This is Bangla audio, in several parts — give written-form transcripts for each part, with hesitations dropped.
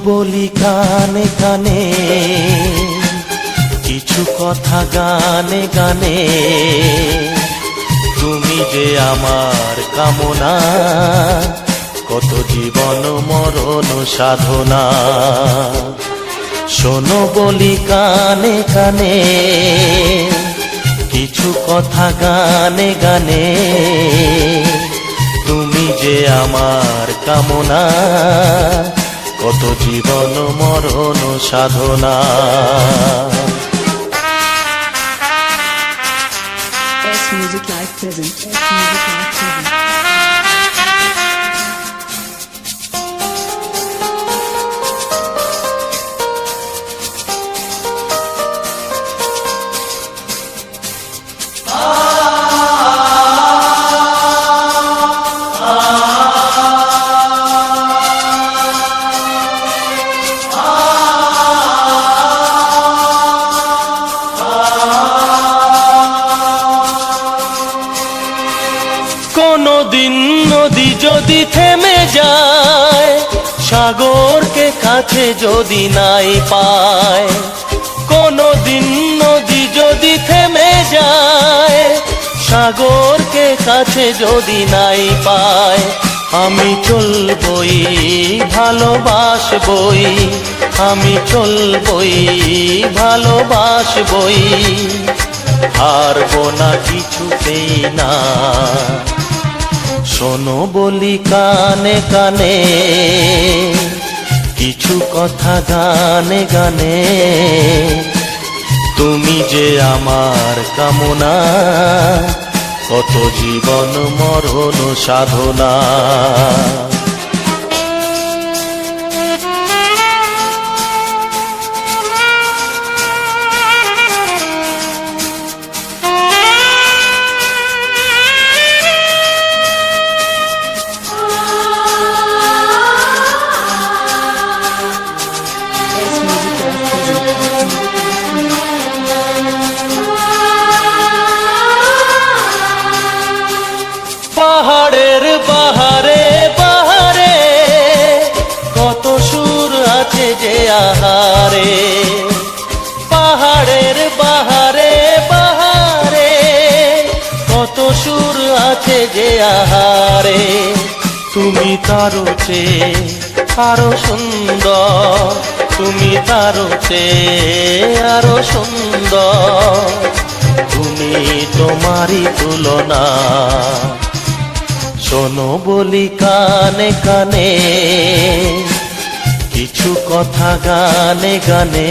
বলি কানে কানে, কিছু কথা গানে গানে। তুমি যে আমার কামনা, কত জীবন মরণ সাধনা। শোনো বলি কানে কানে, কিছু কথা গানে গানে। তুমি যে আমার কামনা, কত জীবন মরণ সাধনা। S Music Live present. S Music Live present. কোনদিন নদী যদি থেমে যায়, সাগরকে কাছে যদি নাই পায়। কোনদিন নদী যদি থেমে যায়, সাগরকে কাছে যদি নাই পায়। আমি চলবই ভালোবাসবই, আমি চলবই ভালোবাসবই। হারবো না কিছুতেই না। শোনো বলি কানে কানে, কিছু কথা গানে গানে। তুমি যে আমার কামনা, কত জীবন মরণ সাধনা। পাহাড়ের বাহারে বাহারে, কত সুর আছে যে আহারে। পাহাড়ের বাহারে বাহারে, কত সুর আছে যে আহারে। তুমি তারও চেয়ে আরো সুন্দর, তুমি তারও চেয়ে আরো সুন্দর। তুমি তোমারই তুলনা। শোনো বলি কানে কানে, কিছু কথা গানে গানে।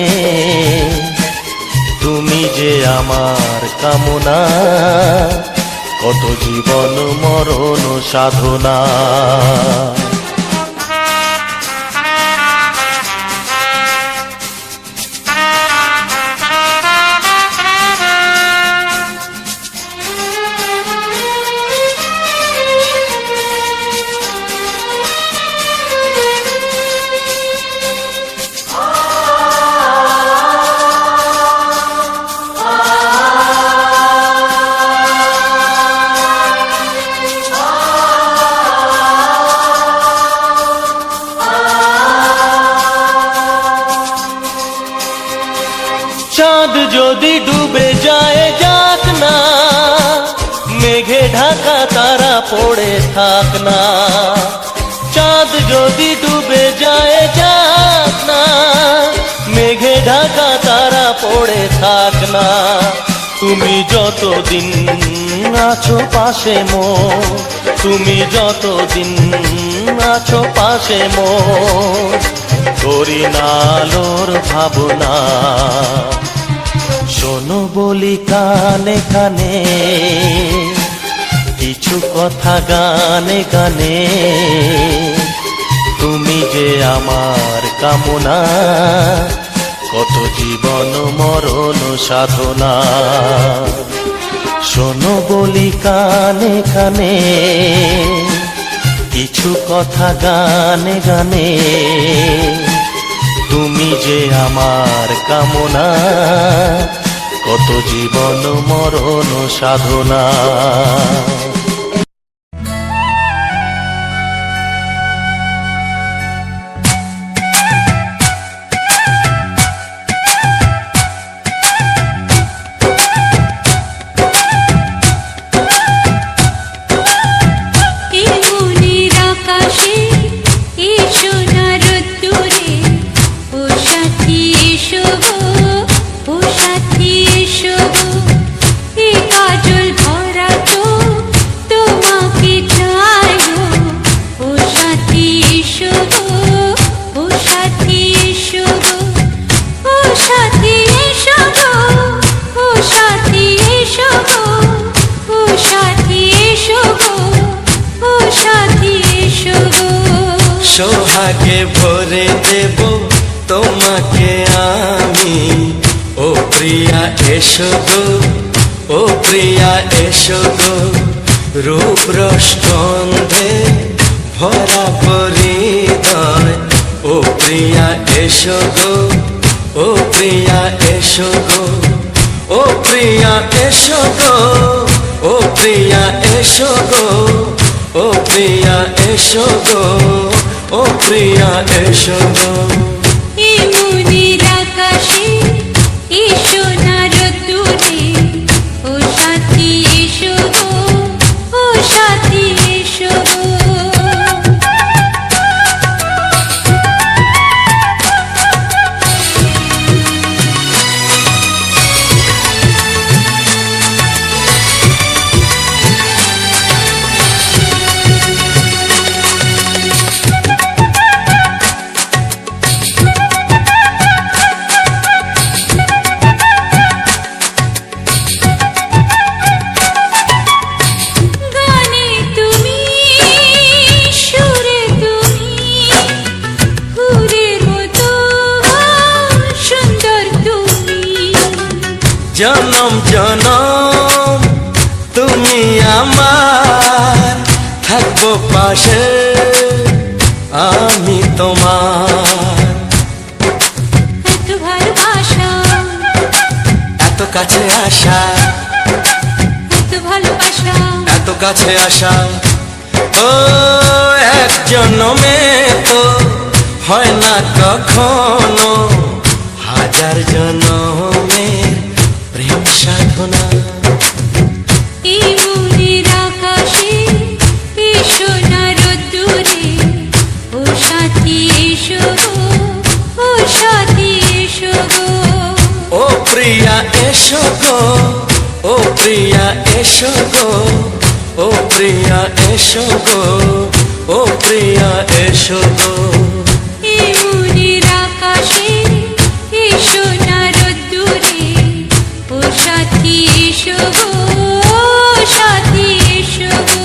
তুমি যে আমার কামনা, কত জীবন মরণ সাধনা। চাঁদ যদি ডুবে যায় যাক না, মেঘে ঢাকা তারা পড়ে থাক না। চাঁদ যদি ডুবে যায় যাক না, মেঘে ঢাকা তারা পড়ে থাক না। তুমি যতদিন আছো পাশে মোর, তুমি যতদিন আছো পাশে মোর। করি না আলোর ভাবনা। শোনো বলি কানে কানে, কিছু কথা গানে গানে। তুমি যে আমার কামনা, কত জীবন মরণ সাধনা। শোনো বলি কানে কানে, কিছু কথা গানে গানে। তুমি যে আমার কামনা, কত জীবন মরণ সাধনা। সোহাগে ভরে দেব তোমাকে আমি। ও প্রিয়া এসো গো, ও প্রিয়া এসো গো, রূপ রস গন্ধে ভরা পরিদয়। ও প্রিয়া এসো গো, ও প্রিয়া এসো গো, ও প্রিয়া এসো গো, ও প্রিয়া এসো গো, ও প্রিয়া এসো গো, ও প্রিয়া এসো গো। এ মনের আকাশে এসো না রোদ্দুরে, ও সাথী এসো গো, ও সাথী এসো গো। গানে তুমি, সুরে তুমি, ফুলের মতো সুন্দর তুমি। জনম জনম তুমি আমার, থাকবো পাশে আমি তোমার। এত ভালোবাসা, এত কাছে আসা, এত ভালোবাসা, এত কাছে আসা, ও এক জন্মে তো হয় না কখনো, হাজার জন্মের প্রেম সাধনা। এই মনের আকাশে এসো না রোদ্দুরে, ও সাথী এসো গো, ও সাথী এসো গো। ও প্রিয়া এসো গো, ও প্রিয়া এসো গো, ও প্রিয়া এসো গো, ও প্রিয়া এসো গো। এই মনের আকাশে এসো না রোদ্দুরে, ও সাথী এসো গো, ও সাথী এসো গো।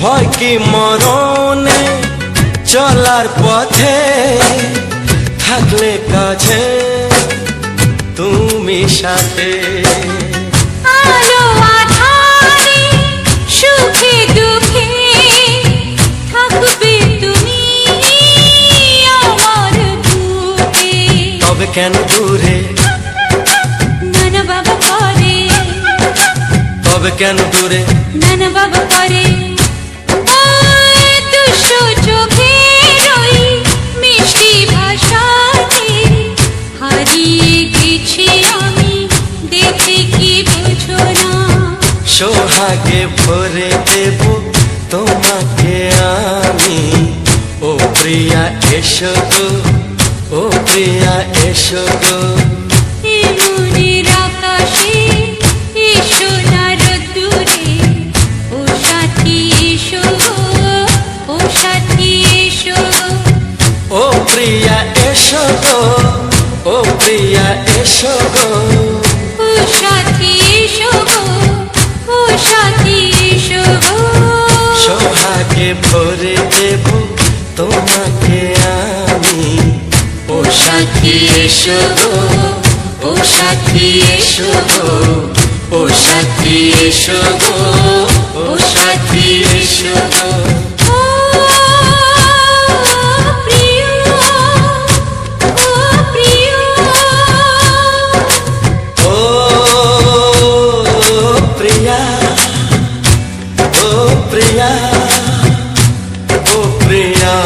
ভয় কি মরণে চলার পথে, থাকলে কাছে তুমি সাথে। আলো আঁধারে, সুখে দুঃখে, থাকবে তুমি আমার বুকে। তবে কেন দূরে, নানা বাবা করে, তবে কেন দূরে, নানা বাবা করে। ওই দুষ্ট চোখের ওই মিষ্টি ভাষাতে হারিয়ে গেছি আমি, দেখে কি বোঝো না। সোহাগে ভরে দেব তোমাকে আমি। ও প্রিয়া এসো গো, ও প্রিয়া এসো গো। এ মনের আকাশে এসো না রোদ্দুরে, ও সাথী এসো গো, ও সাথী এসো গো। ও প্রিয়া এসো গো, ও প্রিয়া এসো গো। ও সাথী এসো গো, ও সাথী এসো গো। সোহাগে ভরে দেব তোমাকে আমি। ও সাথী এসো গো, ও সাথী এসো গো, ও সাথী এসো গো, ও সাথী এসো গো। ও প্রিয়, ও প্রিয়, ও প্রিয়া, ও প্রিয়া, ও প্রিয়া।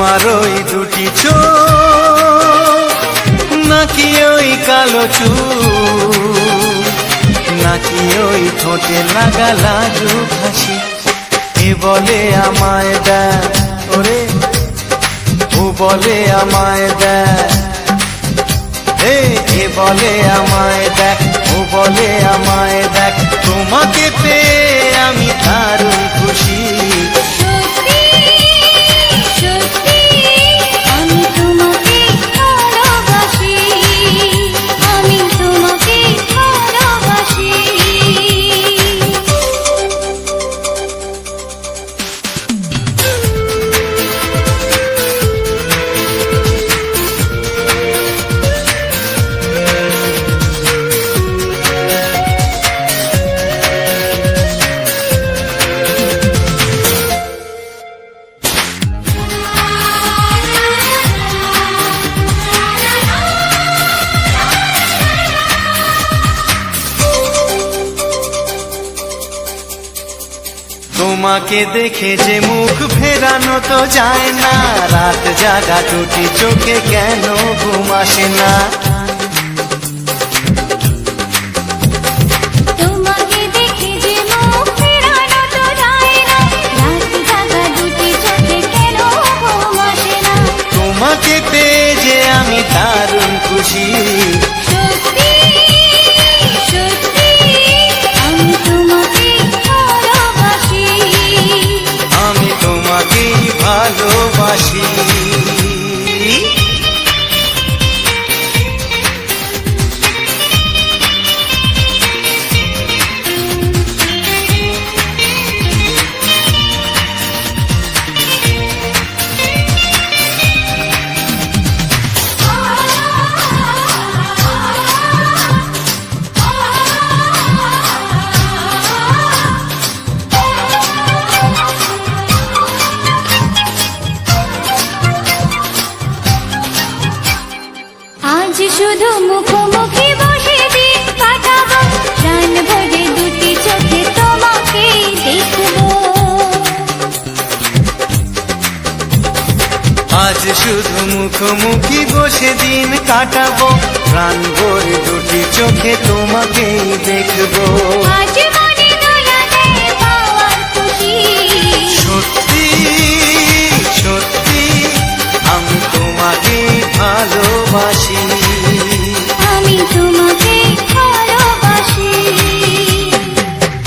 তোমার ওই দুটি চোখ নাকি ওই কালো চুল নাকি ওই ঠোঁটে লাগা লাজুক হাসি এ বলে আমায় দেয় ওরে ও বলে আমায় দেয় এ বলে আমায় দেখ ও বলে আমায় দেখ তোমাকে পেয়ে আমি দারুণ খুশি সত্যি সত্যি আমি তোমাকে ভালোবাসি আমি তোমাকে ভালোবাসি তোমাকে দেখে যে মুখ ফেরানো তো যায় না রাত জাগা দুটি চোখে কেন ঘুম আসে না তোমাকে দেখে যে মুখ ফেরানো তো যায় না রাত জাগা দুটি চোখে কেন ঘুম আসে না তোমাকে পেয়ে যে আমি দারুণ খুশি সত্যি সত্যি আমি তোমাকে ভালোবাসি আমি তোমাকেই ভালোবাসি আজ শুধু মুখোমুখি বসে দিন কাটাবো প্রাণ ভরে দুটি চোখে তোমাকে দেখবো আজ শুধু মুখোমুখি বসে দিন কাটাবো প্রাণ ভরে দুটি চোখে তোমাকেই দেখবো আজ মনে দোলা দেয় পাওয়ার খুশি সত্যি সত্যি আমি তোমাকেই ভালোবাসি আমি তোমাকে ভালোবাসি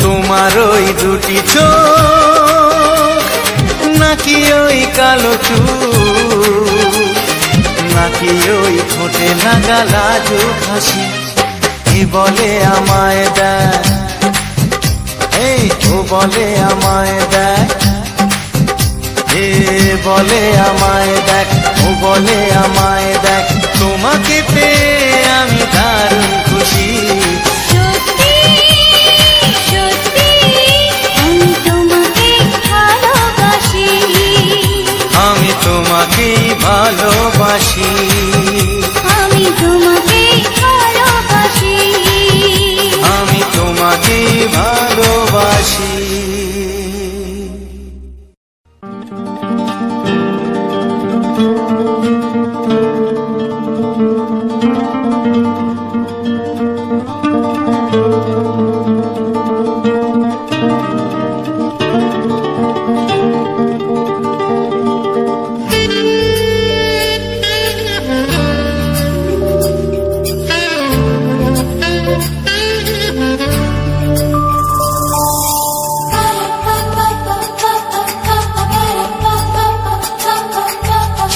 তোমার ওই দুটি চোখ নাকি ওই কালো চুল নাকি ওই ঠোঁটে লাগা লাজুক হাসি এ বলে আমায় দেয় এই ও বলে আমায় দেয় এ বলে আমায় দেখ ও বলে আমায় দেখ তোমাকে পেয়ে আমি দারুণ খুশি সত্যি সত্যি আমি তোমাকে ভালোবাসি আমি তোমাকেই ভালোবাসি আমি তোমাকে ভালোবাসি আমি তোমাকেই ভালোবাসি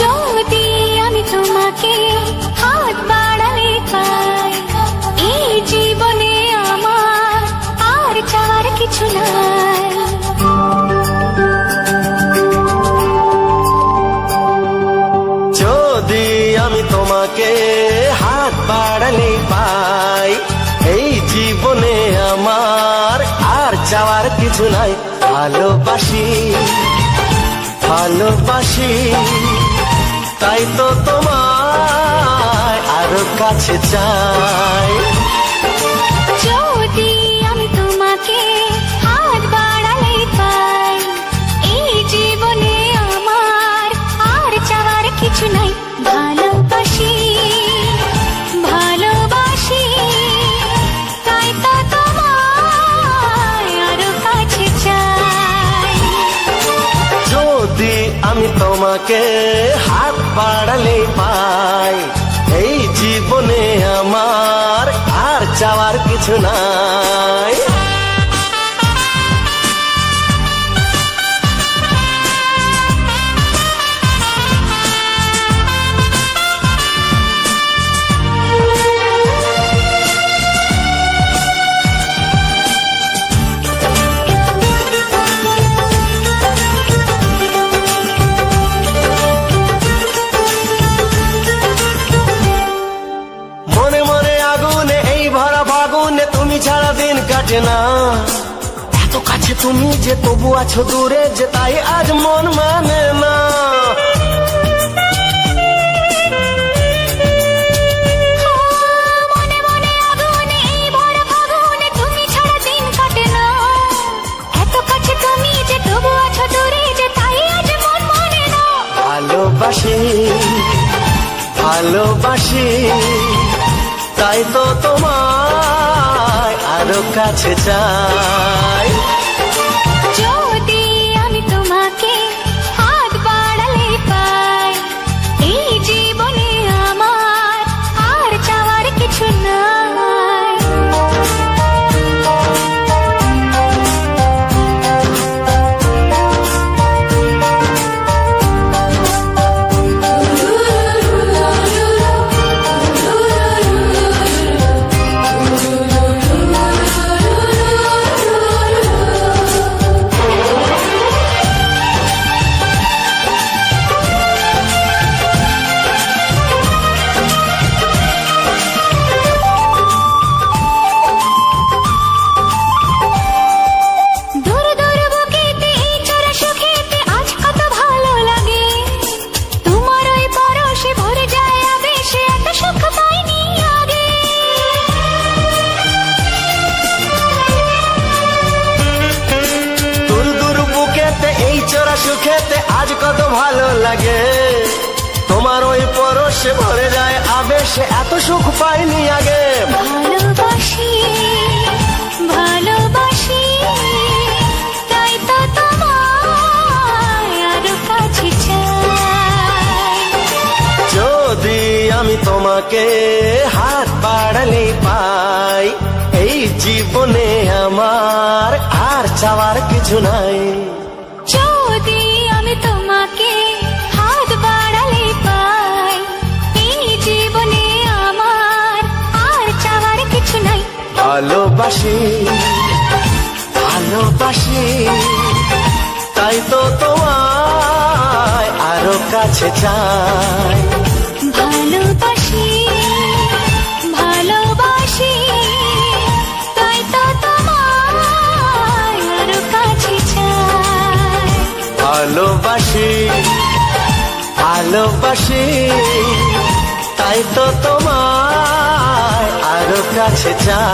যদি আমি তোমাকে হাত বাড়ালে পাই এই জীবনে আমার আর চাওয়ার কিছু নাই যদি আমি তোমাকে হাত বাড়ালে পাই এই জীবনে আমার আর চাওয়ার কিছু নাই ভালোবাসি ভালোবাসি তাই তো তোমায় আরো কাছে চাই যদি আমি তোমাকে হাত বাড়ালে পাই এই জীবনে আমার আর আমি তোমাকে হাত বাড়ালে পাই, এই জীবনে আমার আর চাওয়ার কিছু নাই। মনে মনে আগুনে এই ভরা ফাগুনে তুমি ছাড়া দিন কাটে না, এত কাছে তুমি যে তবু আছো দূরে যে তাই আজ মন মানে না। মনে মনে আগুনে এই ভরা ফাগুনে তুমি ছাড়া দিন কাটে না, এত কাছে তুমি যে তবু আছো দূরে যে তাই আজ মন মানে না। ভালোবাসি ভালোবাসি তাই তো তোমায় আরো কাছে চাই। যদি আমি তোমাকে হাত বাড়ালে পাই, এই জীবনে আমার আর চাওয়ার কিছু নাই। দূর দূর বুকেতে এই চোরা সুখেতে আজ কত ভালো লাগে, তোমার ওই পরশে ভরে যায় আবেশে এত সুখ পাইনি আগে। দূর দূর বুকেতে এই চোরা সুখেতে আজ কত ভালো লাগে, তোমার ওই পরশে ভরে যায় আবেশে এত সুখ পাইনি আগে। ভালোবাসি ভালোবাসি তাই তো তোমায় আরো কাছে চাই। যদি আমি তোমাকে হাত বাড়ালে পাই, এই জীবনে আমার আর চাওয়ার কিছু নাই। যদি আমি তোমাকে হাত বাড়ালে পাই, এই জীবনে আমার আর চাওয়ার কিছু নাই। ভালোবাসি ভালোবাসি তাই তো তোমায় আরো কাছে চাই। ভালোবাসি ভালোবাসি তাই তো তোমায় আরো কাছে চাই। ভালোবাসি ভালোবাসি তাই তো তোমায় আরো কাছে চাই।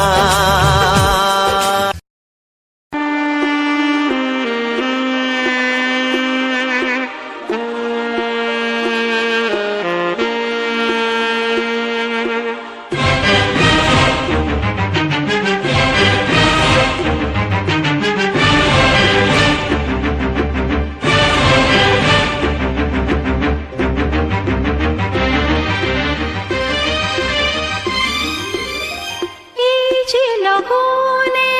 এই যে লগনে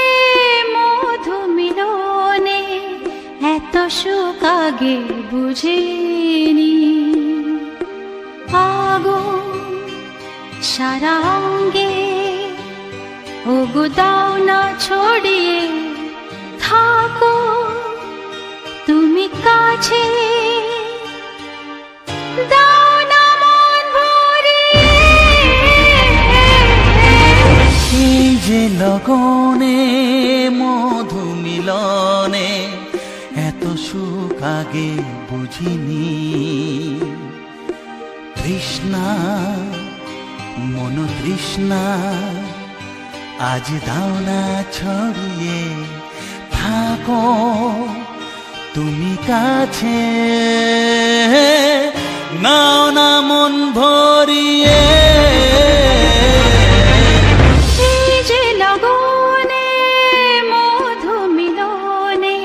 মধু মিলনে এত সুখ আগে বুঝিনি, আগুন সারা অঙ্গে ওগো দাও না ছড়িয়ে থাকো তুমি কাছে, দাও না মন ভরিয়ে। এই যে লগনে মধু মিলনে এত সুখ আগে বুঝিনি, তৃষ্ণা মন তৃষ্ণা আজ দাও না ছড়িয়ে থাকো তুমি কাছে, নাও না মন ভরিয়ে। এই যে লগনে মধু মিলনে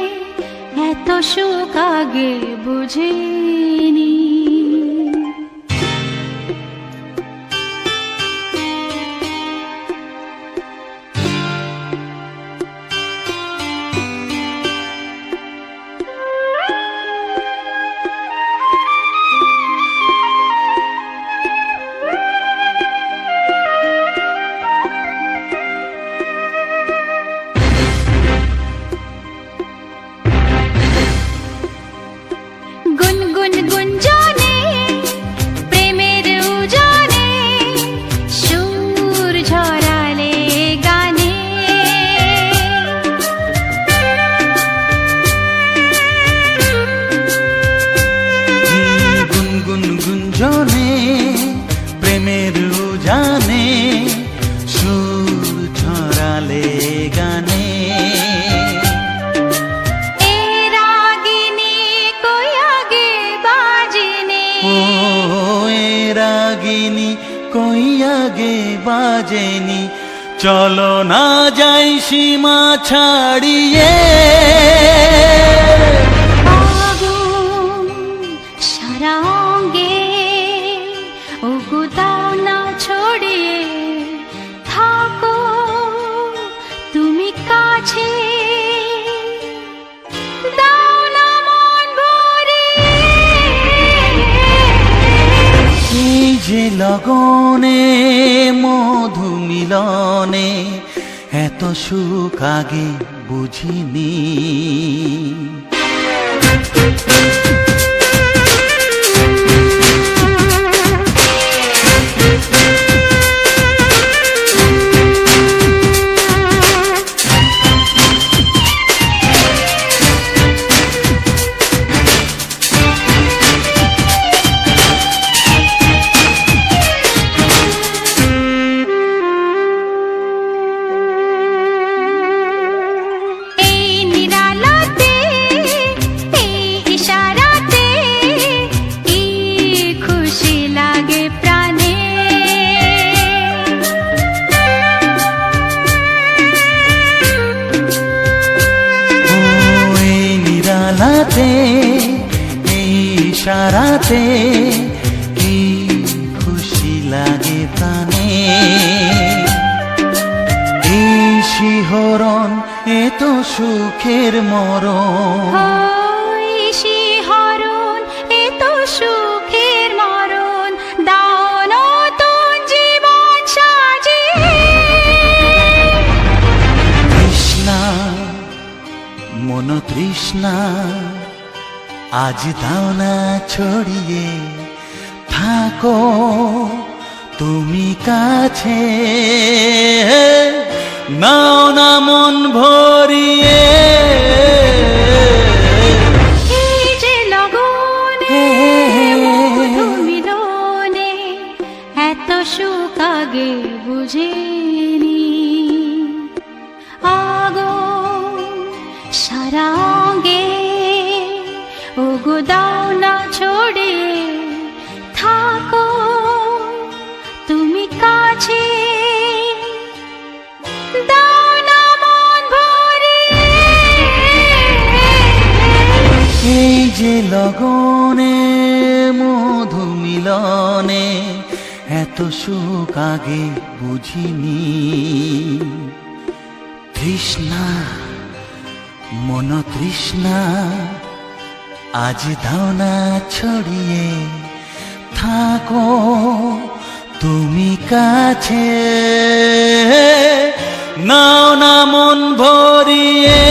এত সুখ আগে বুঝিনি। বাজেনি, চলো না যাই সীমা ছাড়িয়ে। আগুন সারা অঙ্গে, ওগো দাও না ছড়িয়ে, থাকো তুমি কাছে, দাও না মন ভরিয়ে। এই যে লগনে মধু মিলনে, এত সুখ আগে বুঝিনি। এই নিরালাতে, এই ইশারাতে, কি খুশি লাগে প্রাণে। ও এই নিরালাতে, এই ইশারাতে, কি খুশি লাগে প্রাণে। এই শিহরণ এ তো সুখের মরণ। ওই শিহরণ, এ তো সুখের মরণ, দাও নতুন জীবন সাজিয়ে। তৃষ্ণা মন তৃষ্ণা, আজ দাও না ছড়িয়ে, থাকো তুমি কাছে, নাও না মন ভরিয়ে। এই যে লগনে মধু মিলনে, এত সুখ আগে বুঝিনি। আগুন সারা অঙ্গে, ওগো দাও না ছড়িয়ে, থাকো তুমি কাছে, দাও না মন ভরিয়ে। এই যে লগনে মধু মিলনে, এত সুখ আগে বুঝিনি। তৃষ্ণা মন তৃষ্ণা, আজ দাও না ছড়িয়ে, থাকো তুমি কাছে, নাও না মন ভরিয়ে।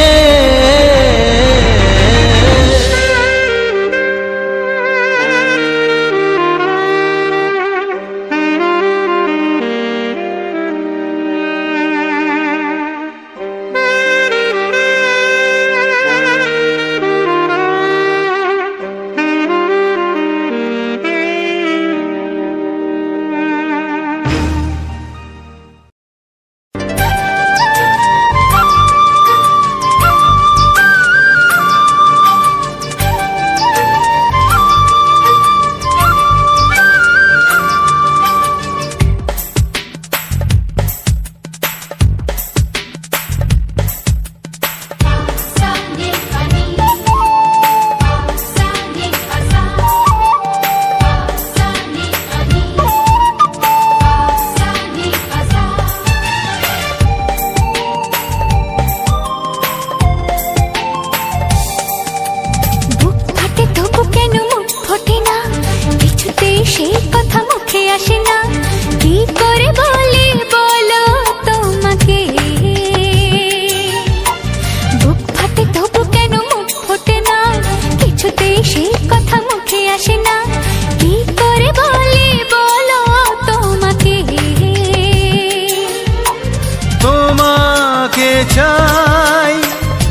চাই,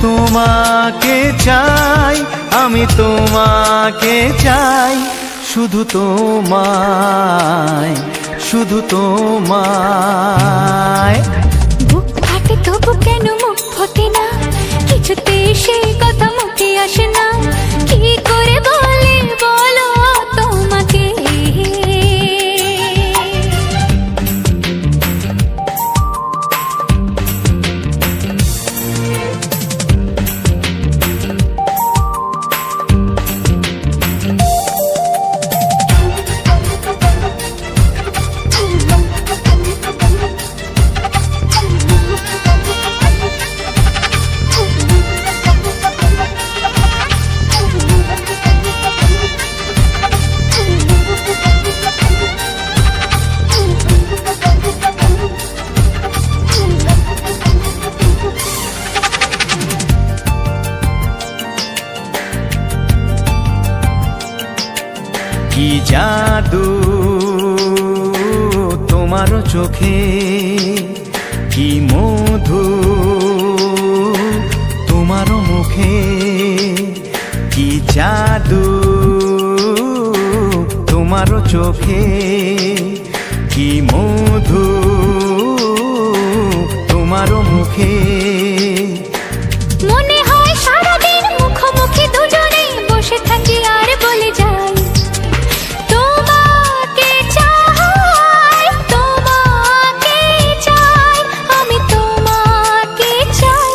তোমাকে চাই, আমি তোমাকে চাই, শুধু তোমায়, শুধু তোমায়। বুক ফাটে তবু কেন মুখ ফোটে না, কিছুতে সেই কথা মুখে আসে না, কি করে বলে বলো তোমাকে। কি জাদু তোমারও চোখে, কি মধু তোমারও মুখে, কি জাদু তোমারও চোখে, কি মধু তোমারও মুখে। মনে হয় সারাদিন মুখোমুখি দুজনে বসে থাকি আর বলে যাই তোমাকে চাই, তোমাকে চাই, আমি তোমাকে চাই,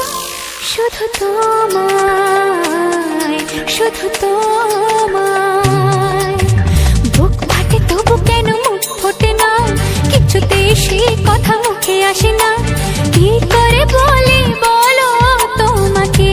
শুধু তোমায়, শুধু তোমায়। বুক ফাটে তবু কেন মুখ ফোটে না, কিছুতেই সেই কথা মুখে আসে না, কি করে বলি বলো তোমাকে।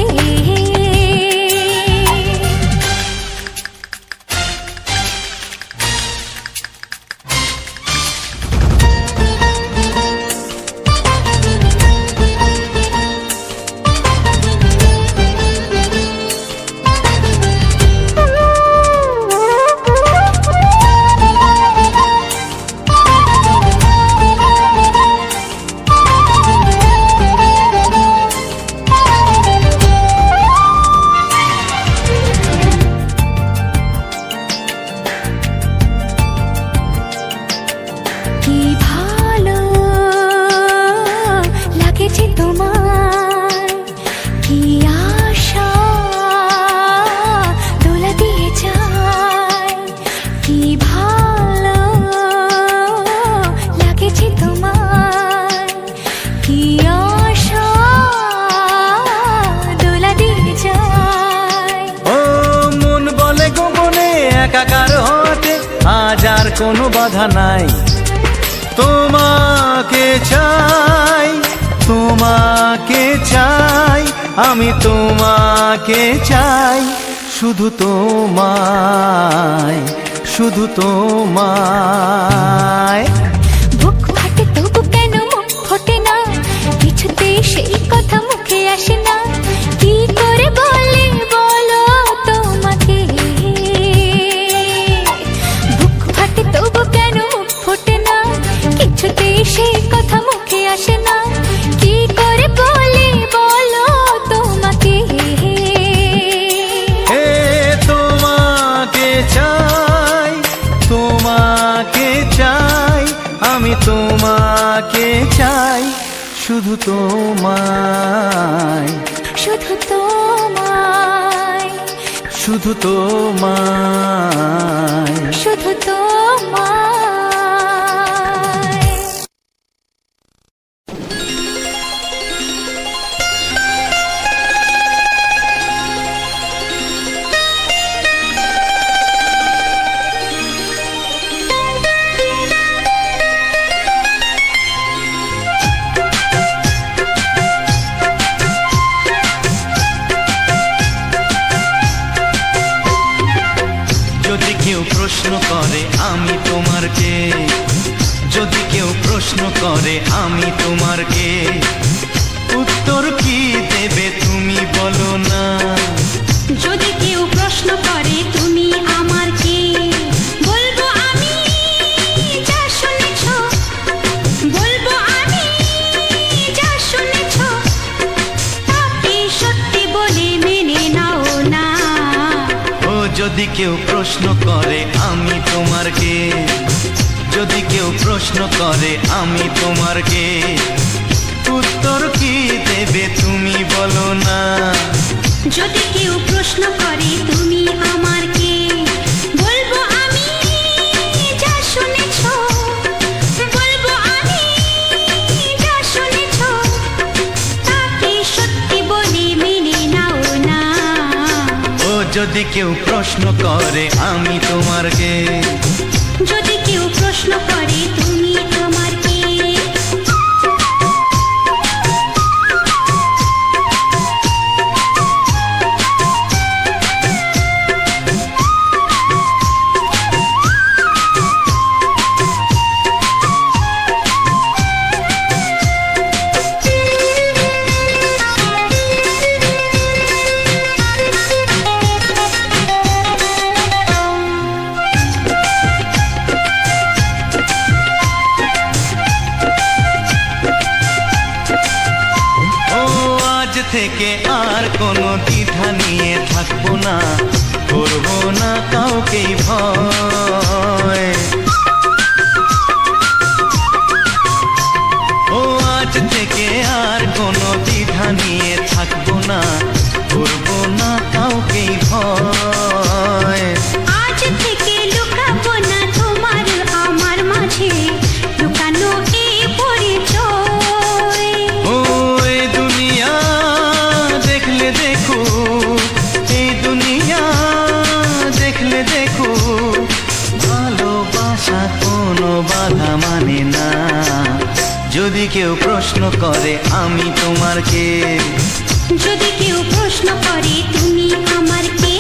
কি ভালো লাগেছে তোমার, কি আশা দোলা দিয়ে যায়, কি ভালো লাগেছে তোমার, কি আশা দোলা দিয়ে যায়। ও মন বলে গোপনে একাকার হতে আজ আর কোনো বাধা নাই, তোমাকে চাই, তোমাকে চাই, আমি তোমাকে চাই, শুধু তোমায়, শুধু তোমায়। বুক ফাটে তবু কেন মুখ ফোটে না, কিছুতেই সেই কথা মুখে আসে না, কি করে বলি বলো তোমাকে। বুক ফাটে তবু কেন মুখ ফোটে না, কিছুতেই সেই কথা মুখে আসে না, কি করে বলি বলো তোমাকে। হে তোমাকে চাই, তোমাকে চাই, আমি তোমাকে চাই, শুধু তোমায়, শুধু তোমায়, শুধু তোমায়। শুধু তোমায়। যদি কেউ প্রশ্ন করে আমি তোমার কে, যদি কেউ প্রশ্ন করে আমি তোমার কে, উত্তর কি দেবে তুমি বলো না। যদি কেউ প্রশ্ন করে তুমি আমার কে, বলবো আমি যা শুনেছ, বলবো আমি যা শুনেছ, তাকে সত্যি বলে মেনে নাও না। ও যদি কেউ প্রশ্ন করে আমি তোমার কে, যদি কেউ প্রশ্ন করে আমি তোমার কে, উত্তর কি দেবে তুমি বলো না। যদি কেউ প্রশ্ন করে তুমি আমার কে, বলবো আমি যা শুনেছ, বলবো আমি যা শুনেছ, তাকে সত্যি বলে মেনে নাও না। ও যদি কেউ প্রশ্ন করে আমি তোমার কে, যদি কেউ প্রশ্ন করে তুমি আমার কে। থেকে আর কোনো দ্বিধা নিয়ে থাকবো না, করবো না কাউকেই ভয়। ও আজ থেকে আর কোনো দ্বিধা নিয়ে থাকবো না, করবো না কাউকেই ভয়। আজ থেকে লুকাবো না তোমার আমার মাঝে লুকানো এই পরিচয়। ও এই দুনিয়া দেখলে দেখো, এই দুনিয়া দেখলে দেখো, ভালোবাসা কোনো বাধা মানে না। যদি কেউ প্রশ্ন করে আমি তোমার কে, যদি কেউ প্রশ্ন করে তুমি আমার কে,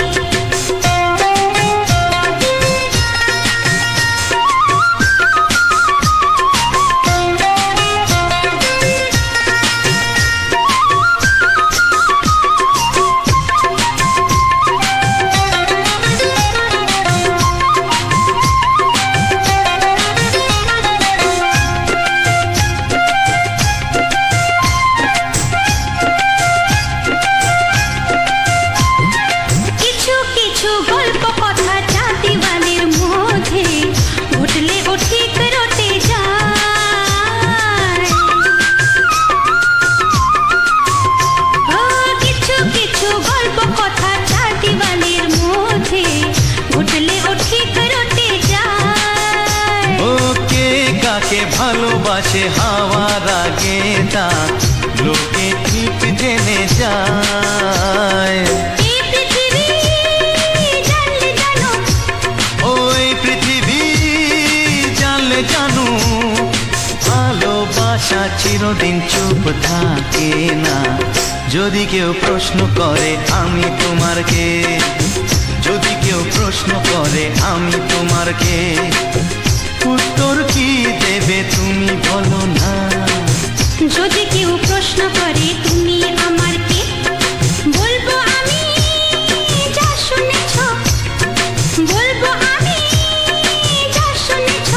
কিছু কিছু গল্প কথা জাতি বালের মধ্যে ঘটলে ও ঠিক রটে যায়। ও কিছু কিছু গল্প কথা জাতি বালের মধ্যে ঘটলে ও ঠিক রটে যায়। ও কে কাকে ভালোবাসে হাওয়ার আগে তা লোকে ঠিক জেনে যায়। এই পৃথিবী জানলে জানো, ওই পৃথিবী জানলে জানো, ভালোবাসা চিরদিন চুপ থাকে না। যদি কেউ প্রশ্ন করে আমি তোমার কে, যদি কেউ প্রশ্ন করে আমি তোমার কে, উত্তর কি দেবে তুমি বলো না। যদি কেউ প্রশ্ন করে তুমি আমার কে, বলবো আমি যা শুনেছ, বলবো আমি যা শুনেছ,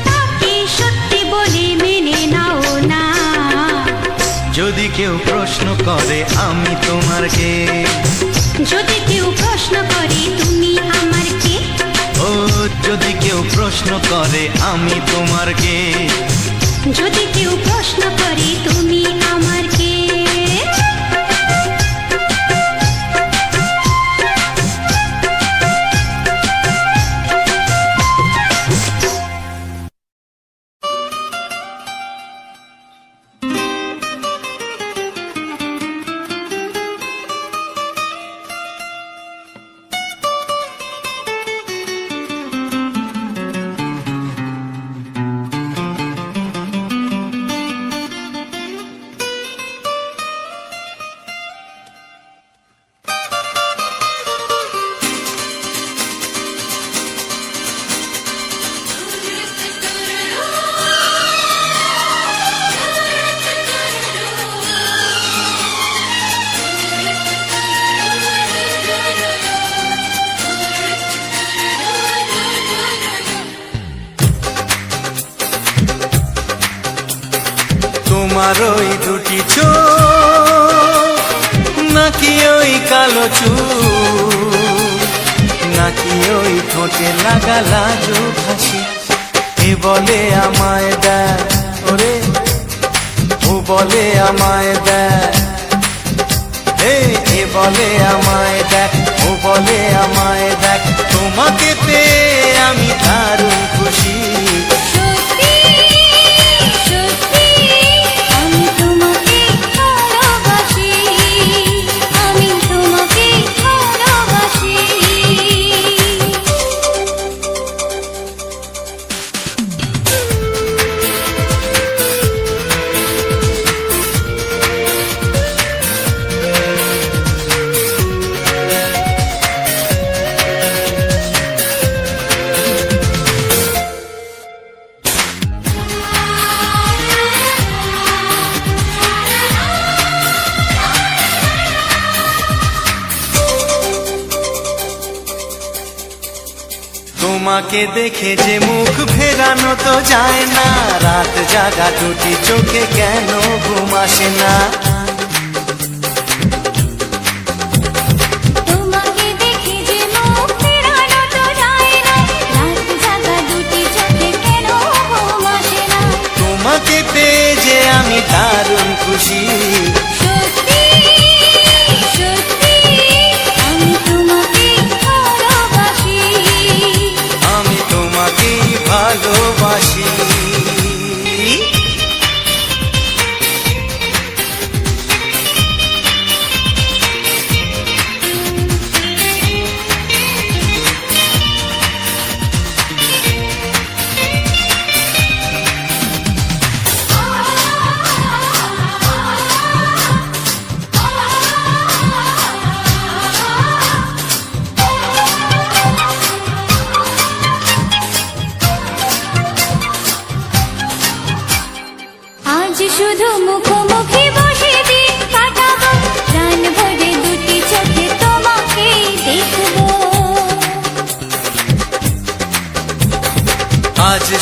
তাকে সত্যি বলে মেনে নাও না। যদি কেউ প্রশ্ন করে আমি তোমার কে, যদি কেউ প্রশ্ন করে তুমি আমার কে, ও যদি কেউ প্রশ্ন করে আমি তোমার কে, যদি কেউ প্রশ্ন করে তুমি আমার কে। তোমার ওই দুটি চোখ, নাকি ওই কালো চুল, নাকি ওই ঠোঁটে লাগা লাজুক হাসি, এ বলে আমায় দেয় ওরে, ও বলে আমায় দেয়, এ বলে আমায় দেখ, ও বলে আমায় দেখ, তোমাকে পেয়ে আমি দারুণ খুশি। সত্যি সত্যি আমি তোমাকে ভালোবাসি, আমি তোমাকে ভালোবাসি। তোমাকে দেখে যে মুখ ফেরানো তো যায় না, রাত জাগা দুটি চোখে কেন ঘুম আসে না।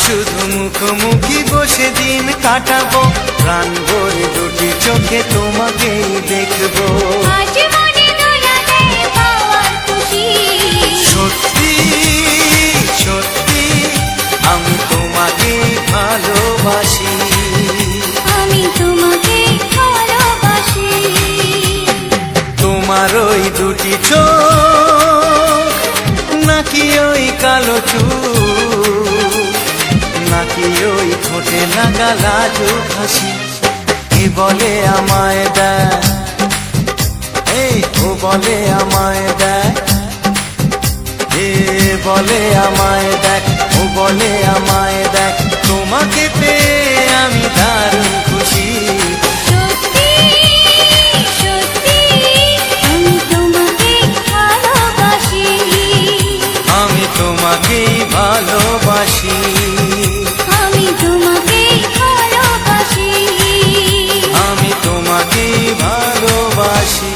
শুধু মুখোমুখি বসে দিন কাটাবো, প্রাণ ভরে দুটি চোখে তোমাকেই দেখবো। আজ মনে দোলা দেয় পাওয়ার খুশি, সত্যি সত্যি আমি তোমাকে ভালোবাসি, আমি তোমাকে ভালোবাসি। তোমার ওই দুটি চোখ নাকি ওই কালো চুল, নাকি ওই ঠোঁটে লাগা লাজুক হাসি, কে বলে আমায় দেয়, এই ও বলে আমায় দেয়, এ বলে আমায় দেখ, ও বলে আমায় দেখ, তোমাকে পেয়ে আমি দারুণ খুশি। সত্যি সত্যি আমি তোমাকে ভালোবাসি, আমি তোমাকেই ভালোবাসি, আমি তোমাকে ভালোবাসি। আমি তোমাকেই ভালোবাসি।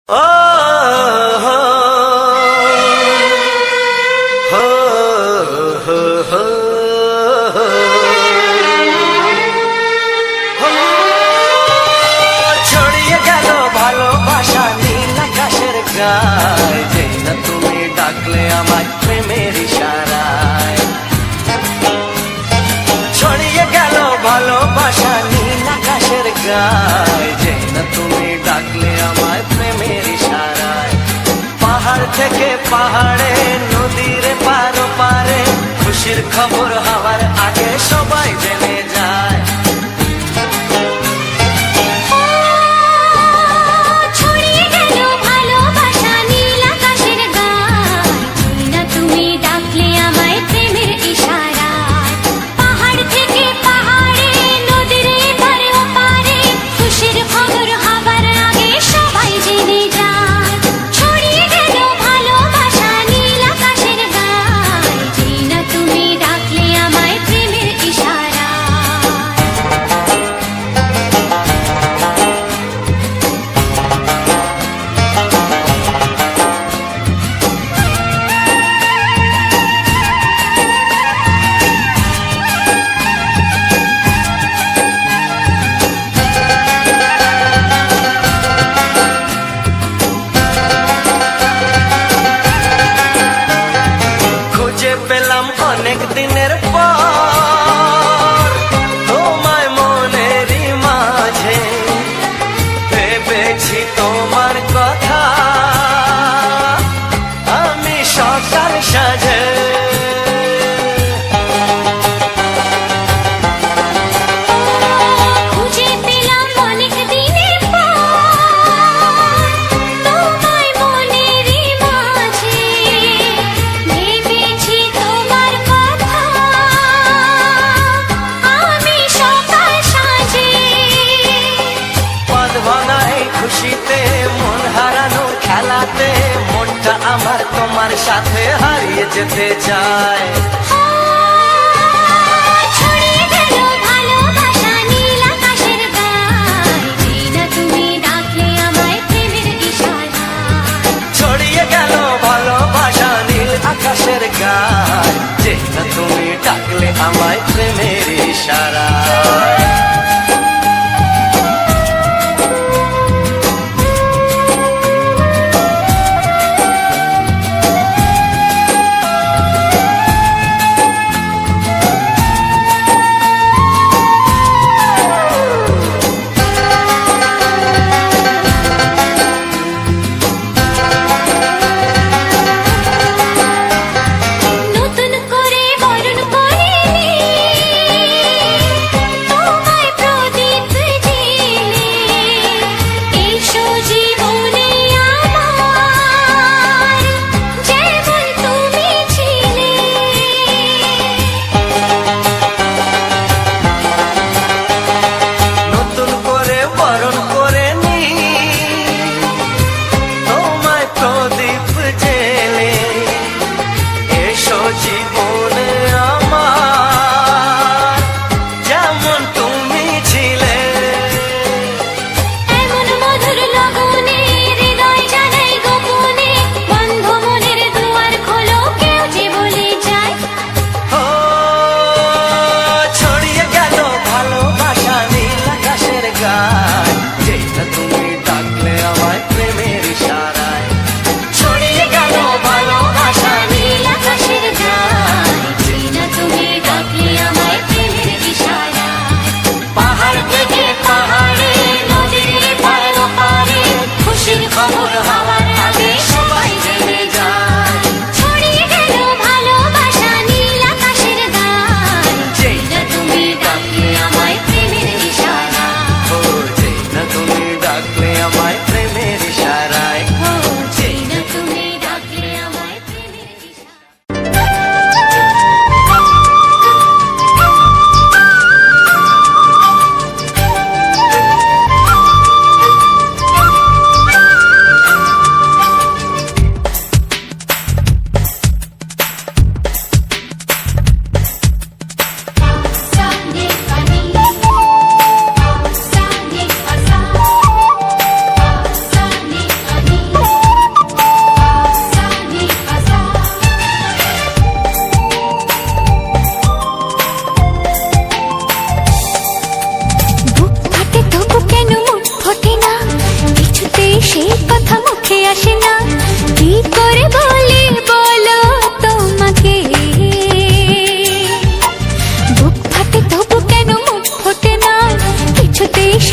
ও হো হো হো হো হো। ছড়িয়ে গেল ভালোবাসা নীল আকাশের গায়ে, যেই না তুমি ডাকলে আমার প্রেমের ইশারায়। ছড়িয়ে গেল ভালোবাসা নীল আকাশের গায়ে, যেই না তুমি ডাকলে আমার প্রেমের ইশারায়। পাহাড় থেকে পাহাড়ে, নদীর পার পারে, খুশির খবর হওয়ার আগে সবাই জেনে যায়। ছড়িয়ে গেল ভালোবাসা নীল আকাশের গায়ে, যেই না তুমি ডাকলে আমায় প্রেমের ইশারায়। পাহাড় থেকে পাহাড়ে, নদীর এপারে ওপারে, খুশির খবর হবার আগে সবাই জেনে যায়। ছড়িয়ে গেল ভালোবাসা নীল আকাশের গায়ে, যেই না তুমি ডাকলে আমায় প্রেমের ইশারায়। খুঁজে পেলাম অনেক দিনের পর তোমায় মনেরই মাঝে, ভেবেছি তোমার কথা আমি সকাল সাজে। খুঁজে পেলাম অনেক দিনের পর তোমায় মনেরই মাঝে, ভেবেছি তোমার কথা আমি সকাল সাজে। পদ ভাঙা এই খুশিতে, মন হারানোর খেলাতে, মনটা আমার তোমার সাথে হারিয়ে যেতে চায়। ছড়িয়ে গেল ভালোবাসা নীল আকাশের গায়ে, যেই না তুমি ডাকলে আমায় প্রেমের ইশারায়। ছড়িয়ে গেল ভালোবাসা নীল আকাশের গায়ে, যে না তুমি ডাকলে আমায় প্রেমের ইশারায়।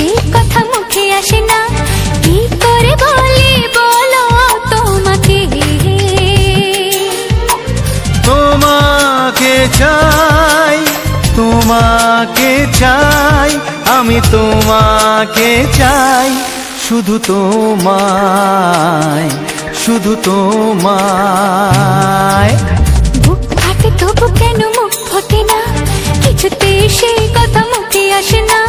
সেই কথা মুখে আসে না, কি করে বলি বলো তোমাকে। তোমাকে চাই, তোমাকে চাই, আমি তোমাকে চাই, শুধু তোমায়, শুধু তোমায়। বুক ফাটে তবু কেন মুখ ফোটে না, কিছুতে সেই কথা মুখে আসে না,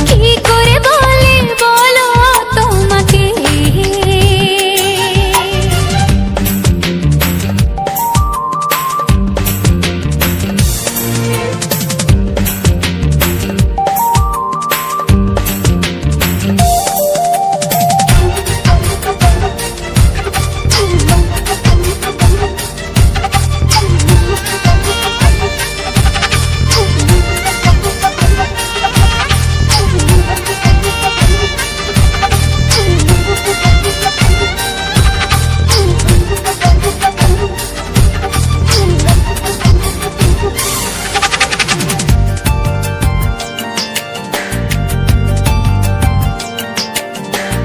কি করে বলি বলো তোমাকে।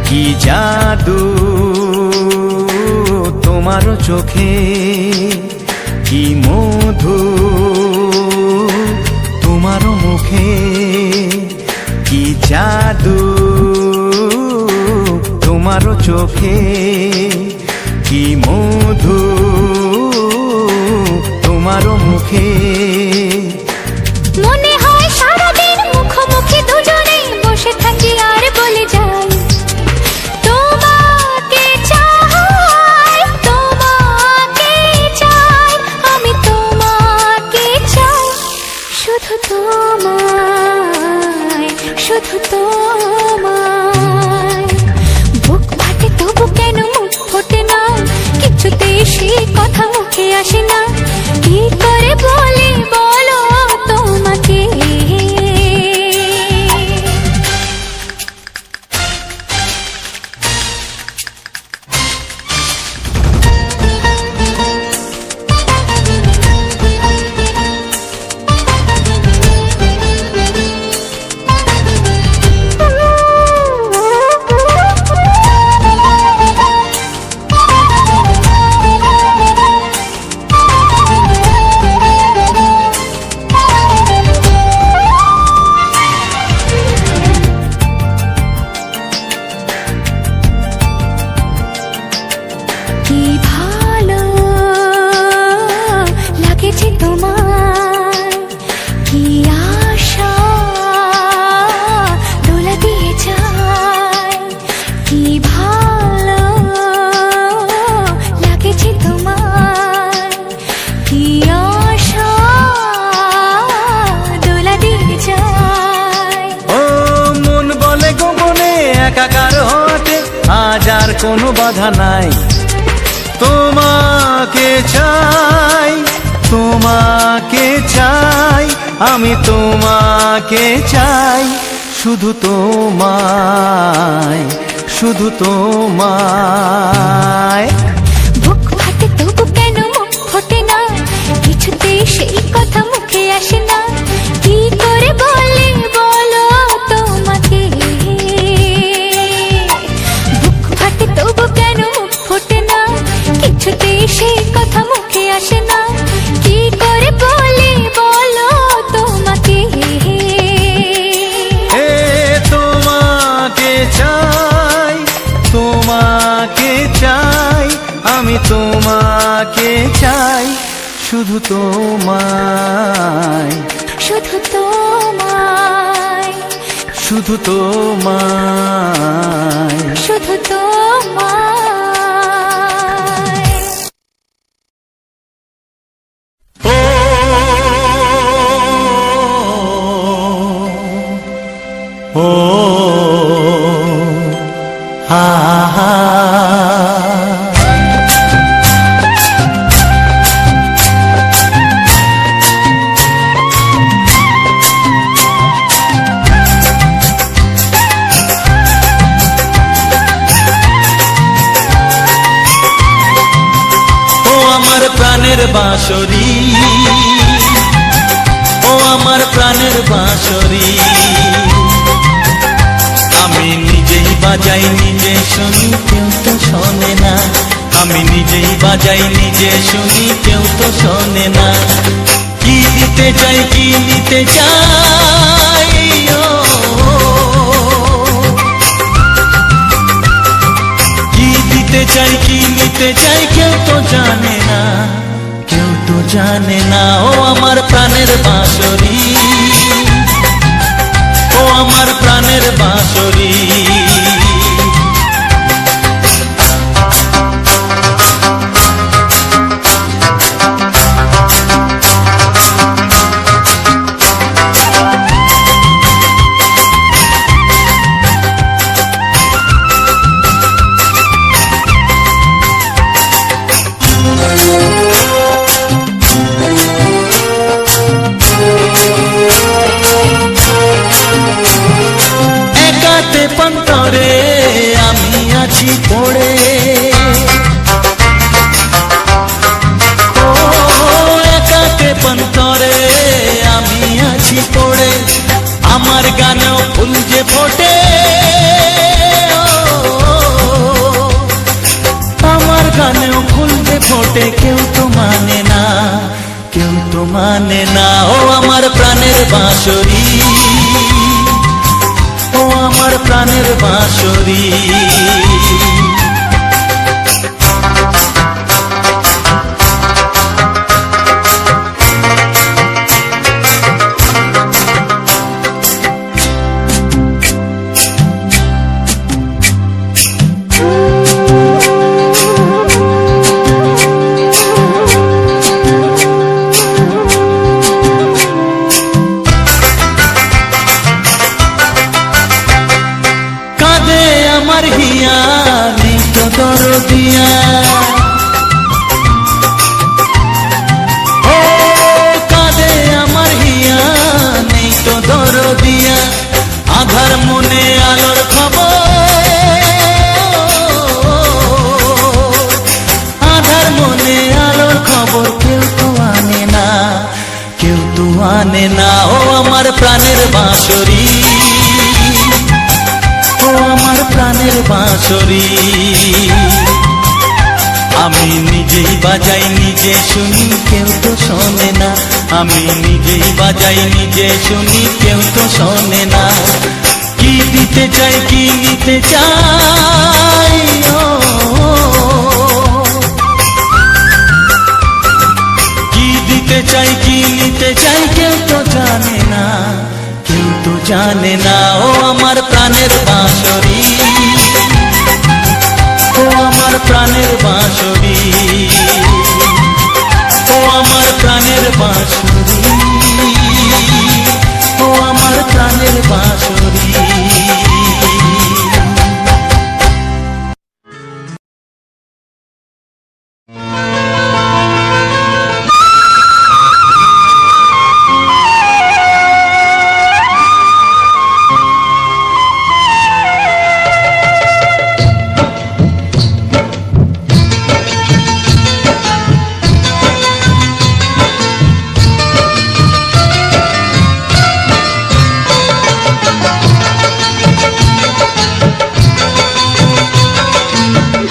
কি জাদু তোমার চোখে, কি মধু তোমার মুখে, কি জাদু তোমার চোখে, কি মধু তোমার মুখে। মনে হয় সারাদিন মুখোমুখি দুজনে বসে থাকি আর বলে যাই, তোমাকে চাই, তোমাকে চাই, আমি তোমাকে চাই, শুধু তোমায়, শুধু তোমায়। বুক ফাটে তবু কেন মুখ ফোটে না, কিছুতেই সেই কথা মুখে আসে না, কি করে বলি বলো তোমাকে। কি ভালো লাগেছে তোমায়, কি আশা দোলা দিয়ে যায়, কি ভালো লাগেছে তোমায়, কি আশা দোলা দিয়ে যায়। ও মন বলে গোপনে একাকার হতে আজ আর কোনো বাধা নাই। তোমাকে চাই, তোমাকে চাই, আমি তোমাকে চাই, শুধু তোমায়, শুধু তোমায়। বুক ফাটে তবু কেন মুখ ফোটে না, কিছুতেই সেই কথা মুখে আসে না, কি করে বলি বলো তোমাকে। বুক ফাটে তবু কেন মুখ ফোটে না, কিছুতেই সেই কথা মুখে আসে না, কি করে বলি বলো তোমাকে। এ তোমাকে চাই, তোমাকে চাই, আমি তোমাকে চাই, শুধু তোমায়, শুধু তোমায়, শুধু তোমায়। শুধু তোমায়। ও ও হা হা। প্রাণের বাঁশরি, ও আমার প্রাণের বাঁশরি, আমি নিজেই বাজাই নিজে শুনি কেউ তো শোনে না, আমি নিজেই বাজাই নিজে শুনি কেউ তো শোনে না। কি দিতে চাই কি নিতে চাই ও, কি দিতে চাই কি নিতে চাই কেউ তো জানে না, কেউ তো জানে না। ও আমার প্রাণের বাঁশরি, ও আমার প্রাণের বাঁশরি। একাতে পন্তরে আমি আছি পড়ে, ও একাতে পন্তরে আমি আছি পড়ে, আমার গানেও ফুল যে ফোটে, আমার গানেও ফুল যে ফোটে, কেউ তো মানে না, কেউ তো মানে না। ও আমার প্রাণের বাঁশরি, ও আমার প্রাণের বাঁশরি। কাঁদে আমার হিয়া নেই তো দরদিয়া, ও কাঁদে আমার হিয়া নেই তো দরদিয়া, আধার মনে আলোর খবর, আধার মনে আলোর খবর কেউ তো আনে না, কেউ তো আনে না। ও আমার প্রাণের বাঁশরি, ও আমার প্রাণের বাঁশরি। আমি নিজেই বাজাই নিজে শুনি কেউ তো শোনে না, আমি নিজেই বাজাই নিজে শুনি কেউ তো শোনে না। কি দিতে চাই কি নিতে চাই ও, কি দিতে চাই কি নিতে চাই কেউ তো জানে না, কেউ তো জানে না। ও আমার প্রাণের বাঁশরি, ও আমার প্রাণের বাঁশরি, ও আমার প্রাণের বাঁশরি, ও আমার প্রাণের বাঁশরি।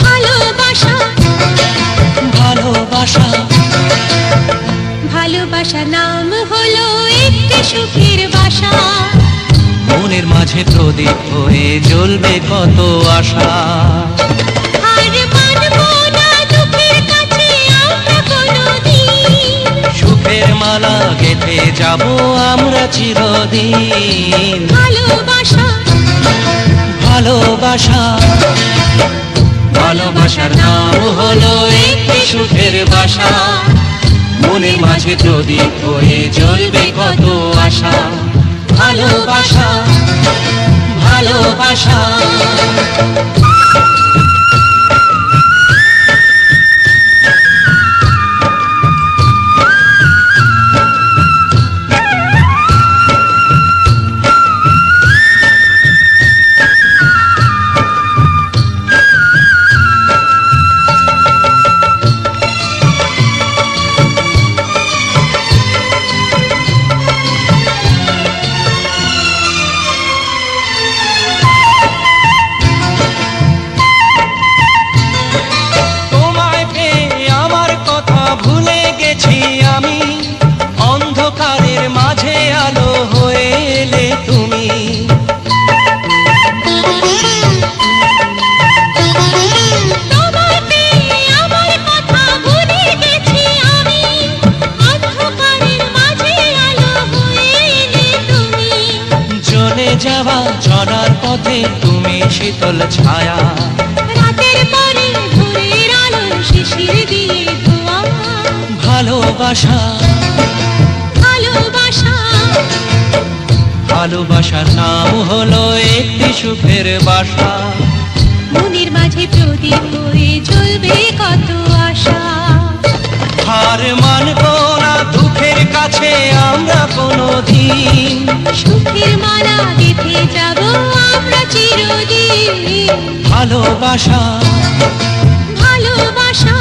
ভালোবাসা ভালোবাসা ভালোবাসা নাম হলো একটি সুখের বাসা, মনের মাঝে প্রদীপ হয়ে জ্বলবে কত আশা। আর মানবো না দুঃখের কাছে আমরা কোনোদিন, সুখের মালা গেঁথে যাব আমরা চিরদিন। ভালোবাসা ভালোবাসা ভালোবাসার নাম হলো একটি সুখের বাসা, মনের মাঝে প্রদীপ হয়ে জ্বলবে কত আশা। ভালোবাসা ভালোবাসা। পথে তুমি শীতল ছায়া, রাতের পরে ভোরের আলো শিশির দিয়ে ধোয়া। ভালোবাসা ভালোবাসা ভালোবাসার নাম হলো একটি সুখের বাসা। মনের মাঝে প্রদীপ হয়ে জ্বলবে কত আশা। হার মানব না দুঃখের কাছে আমরা কোনোদিন, সুখের মালা গেঁথে যাব আমরা চিরদিন। ভালোবাসা ভালোবাসা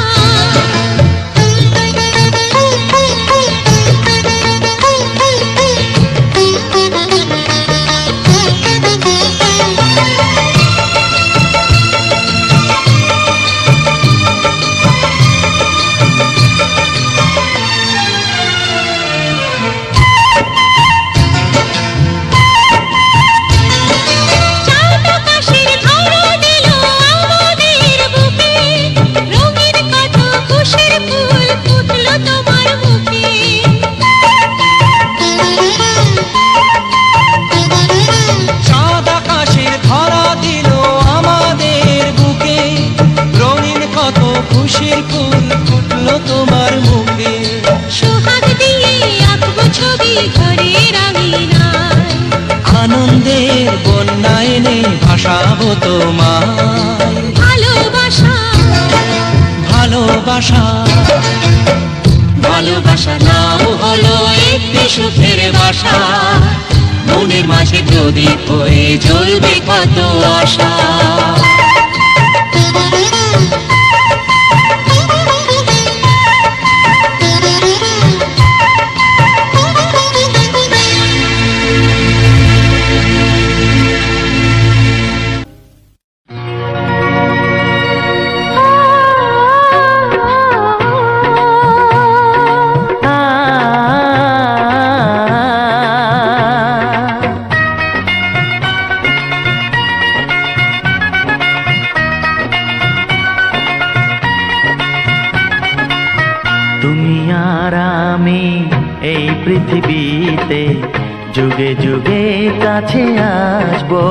চাঁদ আকাশের ধরা দিল আমাদের বুকে, রঙের কত খুশির ফুল ফুটলো তোমার মুখে। চাঁদ আকাশের ধরা দিল আমাদের বুকে, রঙিন কত খুশির ফুল ফুটলো তোমার মুখে। সোহাগ দিয়ে আঁকবো ছবি ঘরের আঙিনায়, আনন্দের বন্যায় এনে ভাসাবো তোমায়। ভালোবাসা ভালোবাসা ভালোবাসা নাম হলো একটি সুখের বাসা। মনের মাঝে প্রদীপ হয়ে জ্বলবে কত আশা। তুমি আর আমি এই পৃথিবীতে যুগে যুগে কাছে আসবো।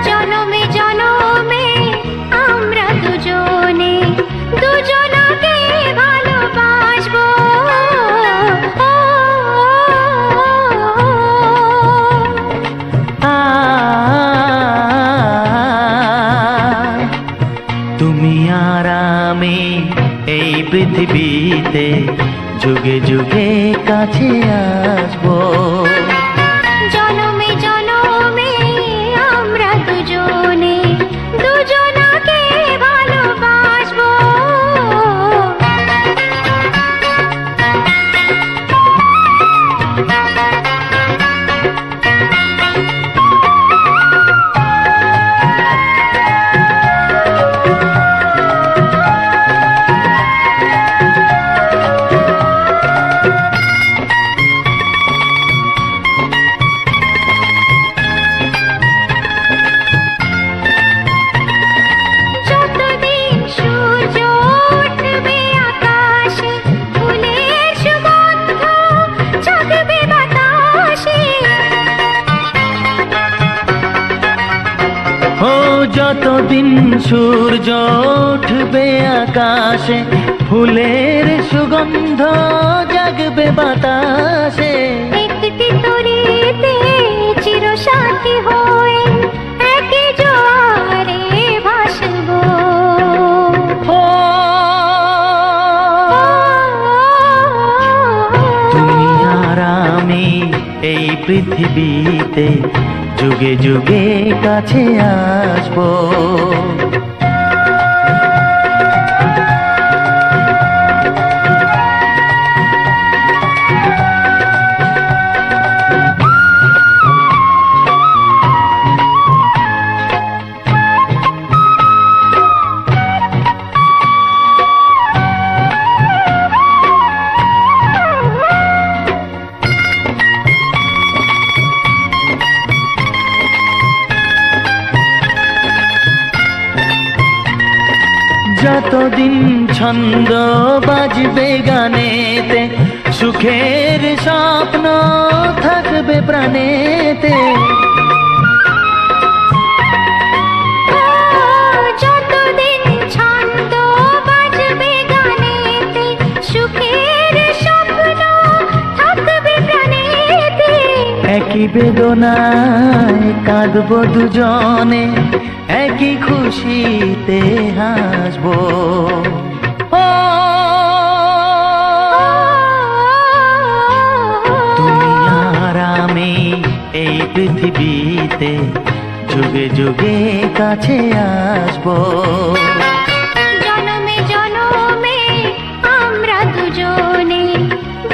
জনমে জনমে আমরা দুজনে দুজনকে ভালোবাসবো। তুমি আর আমি এই পৃথিবীতে যুগে যুগে কাছে আসবো। জনমে জনমে আমরা দুজনে দুজনকে ভালোবাসবো। যতদিন সূর্য উঠবে আকাশে, ফুলের সুগন্ধ জাগবে বাতাসে। ও যতদিন সূর্য উঠবে আকাশে, ফুলের সুগন্ধ জাগবে বাতাসে। একটি তরিতে চিরসাথী হয়ে একই জোয়ারে ভাসবো। ও তুমি আর আমি এই পৃথিবীতে যুগে যুগে কাছে আসবো। যতদিন ছন্দ বাজবে গানেতে, সুখের স্বপ্ন থাকবে প্রাণেতে। বেদনায় কাঁদবো দুজনে, একই খুশিতে হাসবো। ও তুমি আর আমি এই পৃথিবীতে যুগে যুগে কাছে আসবো। জনমে জনমে আমরা দুজনে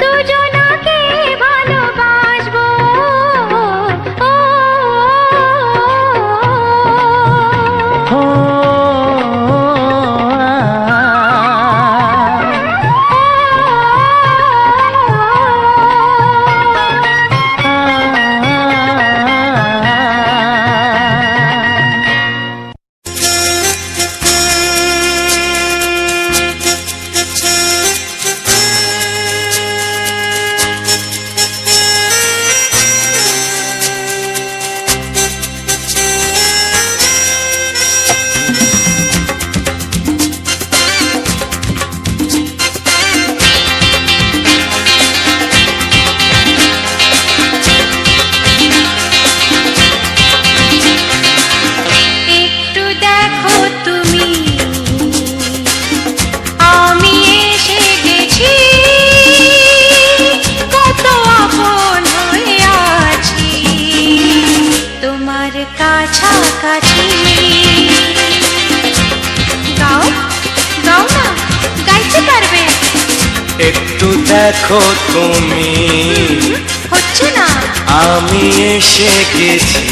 দুজনাকে ভালোবাসবো। ও একটু দেখো তুমি, আমি এসে গেছি, কত আপন হয়ে আছি তোমার কাছাকাছি। গাও গাও না, গাইতে পারবে? একটু দেখো তুমি, হচ্ছে না। আমি এসে গেছি,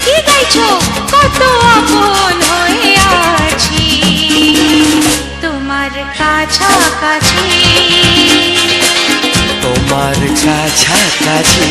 কি গাইছো? কত আপন হয়ে আছি তোমার কাছাকাছি। তোমার কাছাকাছি।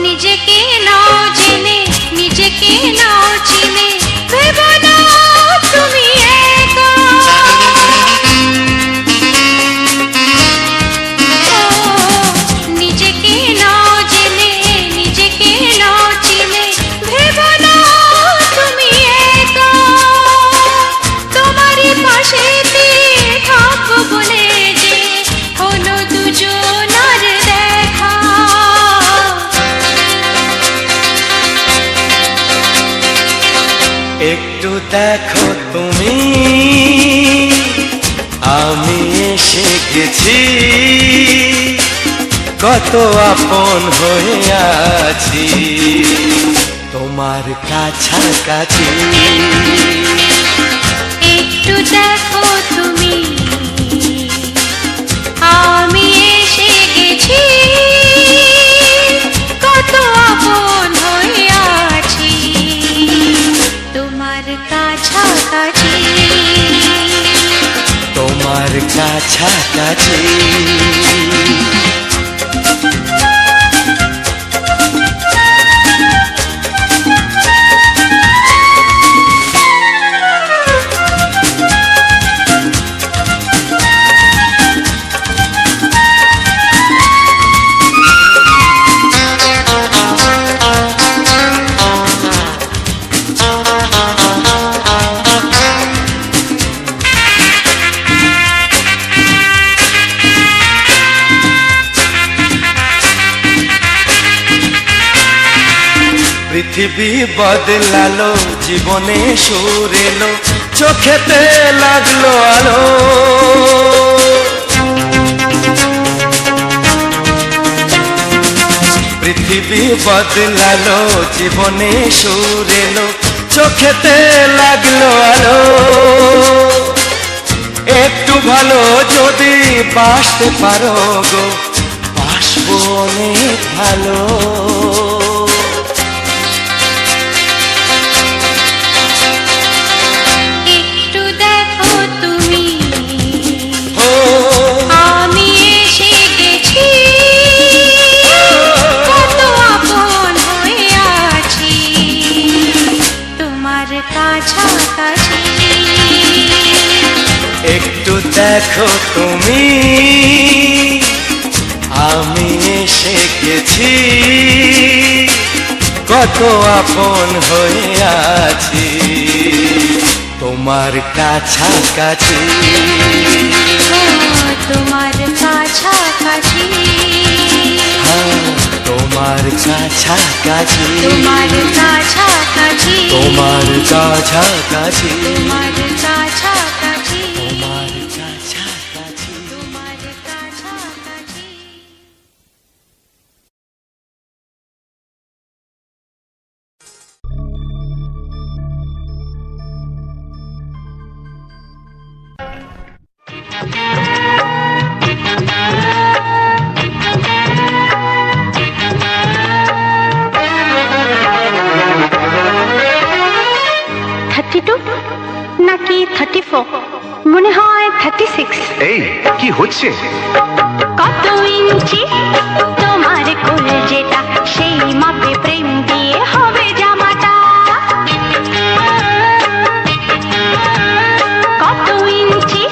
নিজেকে নাও জেনে, নিজেকে নাও চিনে, ভেবো না তুমি একা। নিজেকে নাও জেনে, নিজেকে নাও চিনে, ভেবো না তুমি একা। তোমারই পাশেতে থাকবো বলে যে হলো দুজনার দেখা। একটু দেখো তুমি, আমি এসে গেছি, কত আপন হয়ে আছি তোমার কাছাকাছি। একটু দেখো তুমি, আমি এসে গেছি, কত আপন হয়ে আছি তোমার কাছাকাছি। তোমার কাছাকাছি। পৃথিবী বদলালো, জীবনে সুর এলো, চোখেতে লাগলো আলো। পৃথিবী বদলালো, জীবনে সুর এলো, চোখেতে লাগলো আলো। একটু ভালো যদি বাসতে পারো গো, বাসবো অনেক ভালো। একটু দেখো তুমি, ও আমি এসে গেছি, দেখো তুমি আমি এসে গেছি, কত আপন হয়ে আছি তোমার কাছাকাছি। তোমার কাছাকাছি, হ্যাঁ, তোমার কাছাকাছি, তোমার কাছাকাছি, তোমার কাছাকাছি, তোমার কাছাকাছি, তোমার কাছাকাছি। তোমার কাছাকাছি। নাকি 34, মনে হয় 36। এই কি হচ্ছে? কত ইঞ্চি তোমার কোল যেটা, সেই মাপে প্রেম দিয়ে হবে জামাটা। কত ইঞ্চি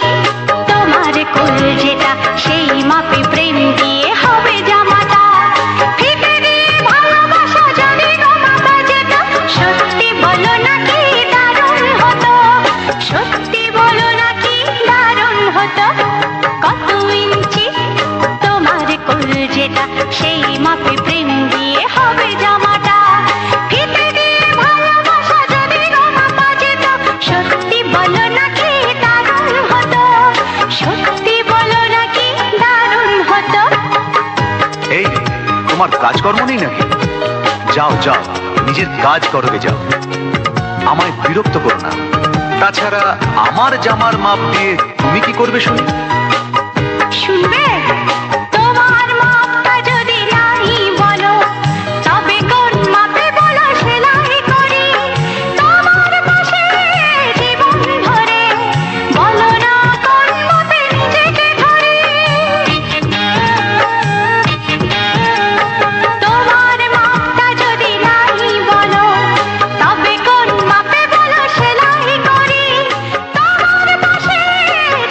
তোমার কোল যেটা, সেই মাপে প্রেম দিয়ে হবে জামাটা। ফিতে দিয়ে ভালোবাসা যদি গো মাপা যেত, সত্যি বলো নাকি দারুণ হতো, সত্যি বলো নাকি দারুণ হতো। কত ইঞ্চি তোমার কোল যেটা, সেই মাপে প্রেম দিয়ে হবে জামাটা। ফিতে দিয়ে ভালোবাসা যদি গো মাপা যেত, সত্যি বলো নাকি দারুণ হতো, সত্যি বলো নাকি দারুণ হতো। এই তোমার কাজকর্ম নেই নাকি? যাও যাও, নিজের কাজ করবে যাও, আমায় বিরক্ত করো না। তাছাড়া আমার জামার মাপ দিয়ে তুমি কি করবে শুনি? শুনবে? তোমার মাপটা যদি নাই বলো, তবে কোন মাপে বলো সেলাই করি তোমার পাশে জীবন ধরে। বলো না কোন মাপে নিজেকে ধরি। তোমার মাপটা যদি নাই বলো, তবে কোন মাপে বলো সেলাই করি তোমার পাশে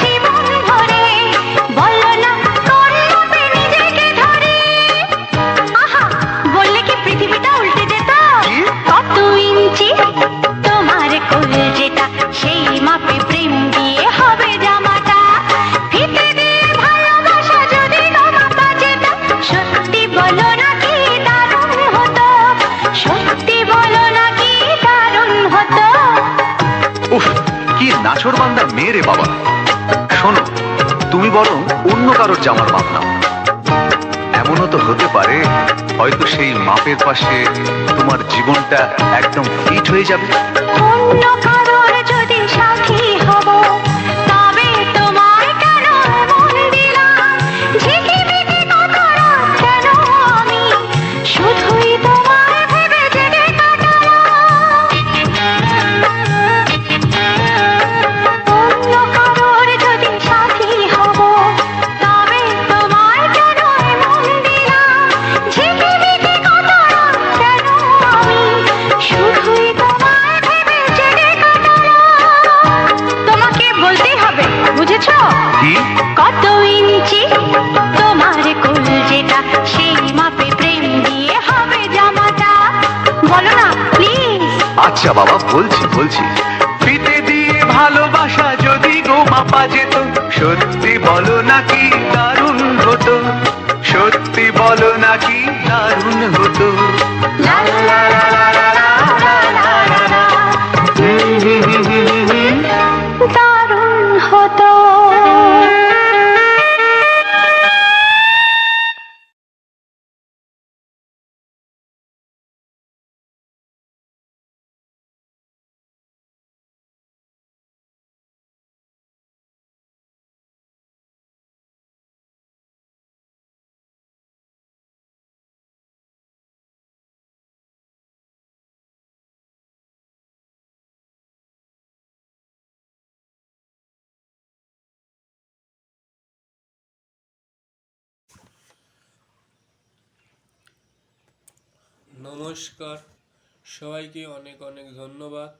জীবন ধরে। বলো না কোন মাপে নিজেকে ধরি। আহা, বললে কি পৃথিবীটা উল্টে যেত? কত ইঞ্চি তোমার কোল যেটা, সেই মাপে প্রেম দিয়ে হবে জামাটা। ফিতে দিয়ে ভালোবাসা যদি গো মাপা যেত, সত্যি বলো নাকি দারুণ হতো, সত্যি বলো নাকি দারুণ হতো। উফ, কি নাছোড়বান্দা মেয়ে রে বাবা। শোনো, তুমি বরং অন্য কারোর জামার মাপ নাও। এমনও তো হতে পারে হয়তো সেই মাপের পাশে তোমার জীবনটা একদম ফিট হয়ে যাবে। অন্য কারোর যদি সাথী হব, তবে তোমায় কেন মন দিলাম? ঝিকিমিকি কত রাত কেন আমি শুধুই তোমায় ভেবে জেগে কাটালাম। অন্য কারোর যদি সাথী হব, তবে তোমায় কেন মন দিলাম? ঝিকিমিকি কত রাত কেন আমি শুধুই তোমায় ভেবে জেগে কাটালাম। তোমাকে বলতেই হবে, বুঝেছো? কি? কত ইঞ্চি তোমার কোল যেটা, সেই মাপে প্রেম দিয়ে হবে জামাটা। বলো না প্লিজ। আচ্ছা বাবা, বলছি বলছি। ফিতে দিয়ে ভালোবাসা যদি গো মাপা যেত, সত্যি বলো নাকি দারুণ হতো, সত্যি বলো নাকি দারুণ হতো। লা লা লা লা লা লা লা লা লা। দারুণ হতো। নমস্কার, সবাইকে অনেক অনেক ধন্যবাদ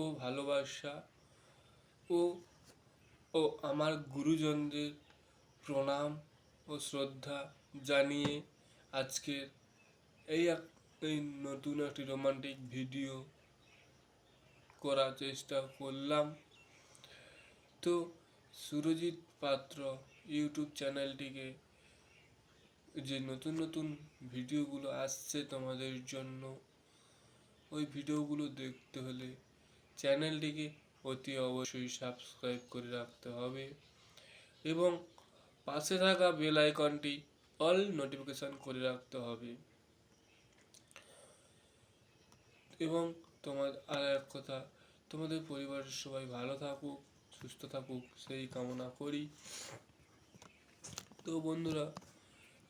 ও ভালোবাসা ও ও আমার গুরুজনদের প্রণাম ও শ্রদ্ধা জানিয়ে আজকের এই নতুন একটি রোমান্টিক ভিডিও করার চেষ্টা করলাম। তো সুরজিৎ পাত্র ইউটিউব চ্যানেলটিকে যে নতুন নতুন ভিডিওগুলো আসছে তোমাদের জন্য, ওই ভিডিওগুলো দেখতে হলে চ্যানেলটিকে অতি অবশ্যই সাবস্ক্রাইব করে রাখতে হবে এবং পাশে থাকা বেল আইকনটি অল নোটিফিকেশন করে রাখতে হবে। এবং তোমার আর এক কথা, তোমাদের পরিবারের সবাই ভালো থাকুক, সুস্থ থাকুক, সেই কামনা করি। তো বন্ধুরা,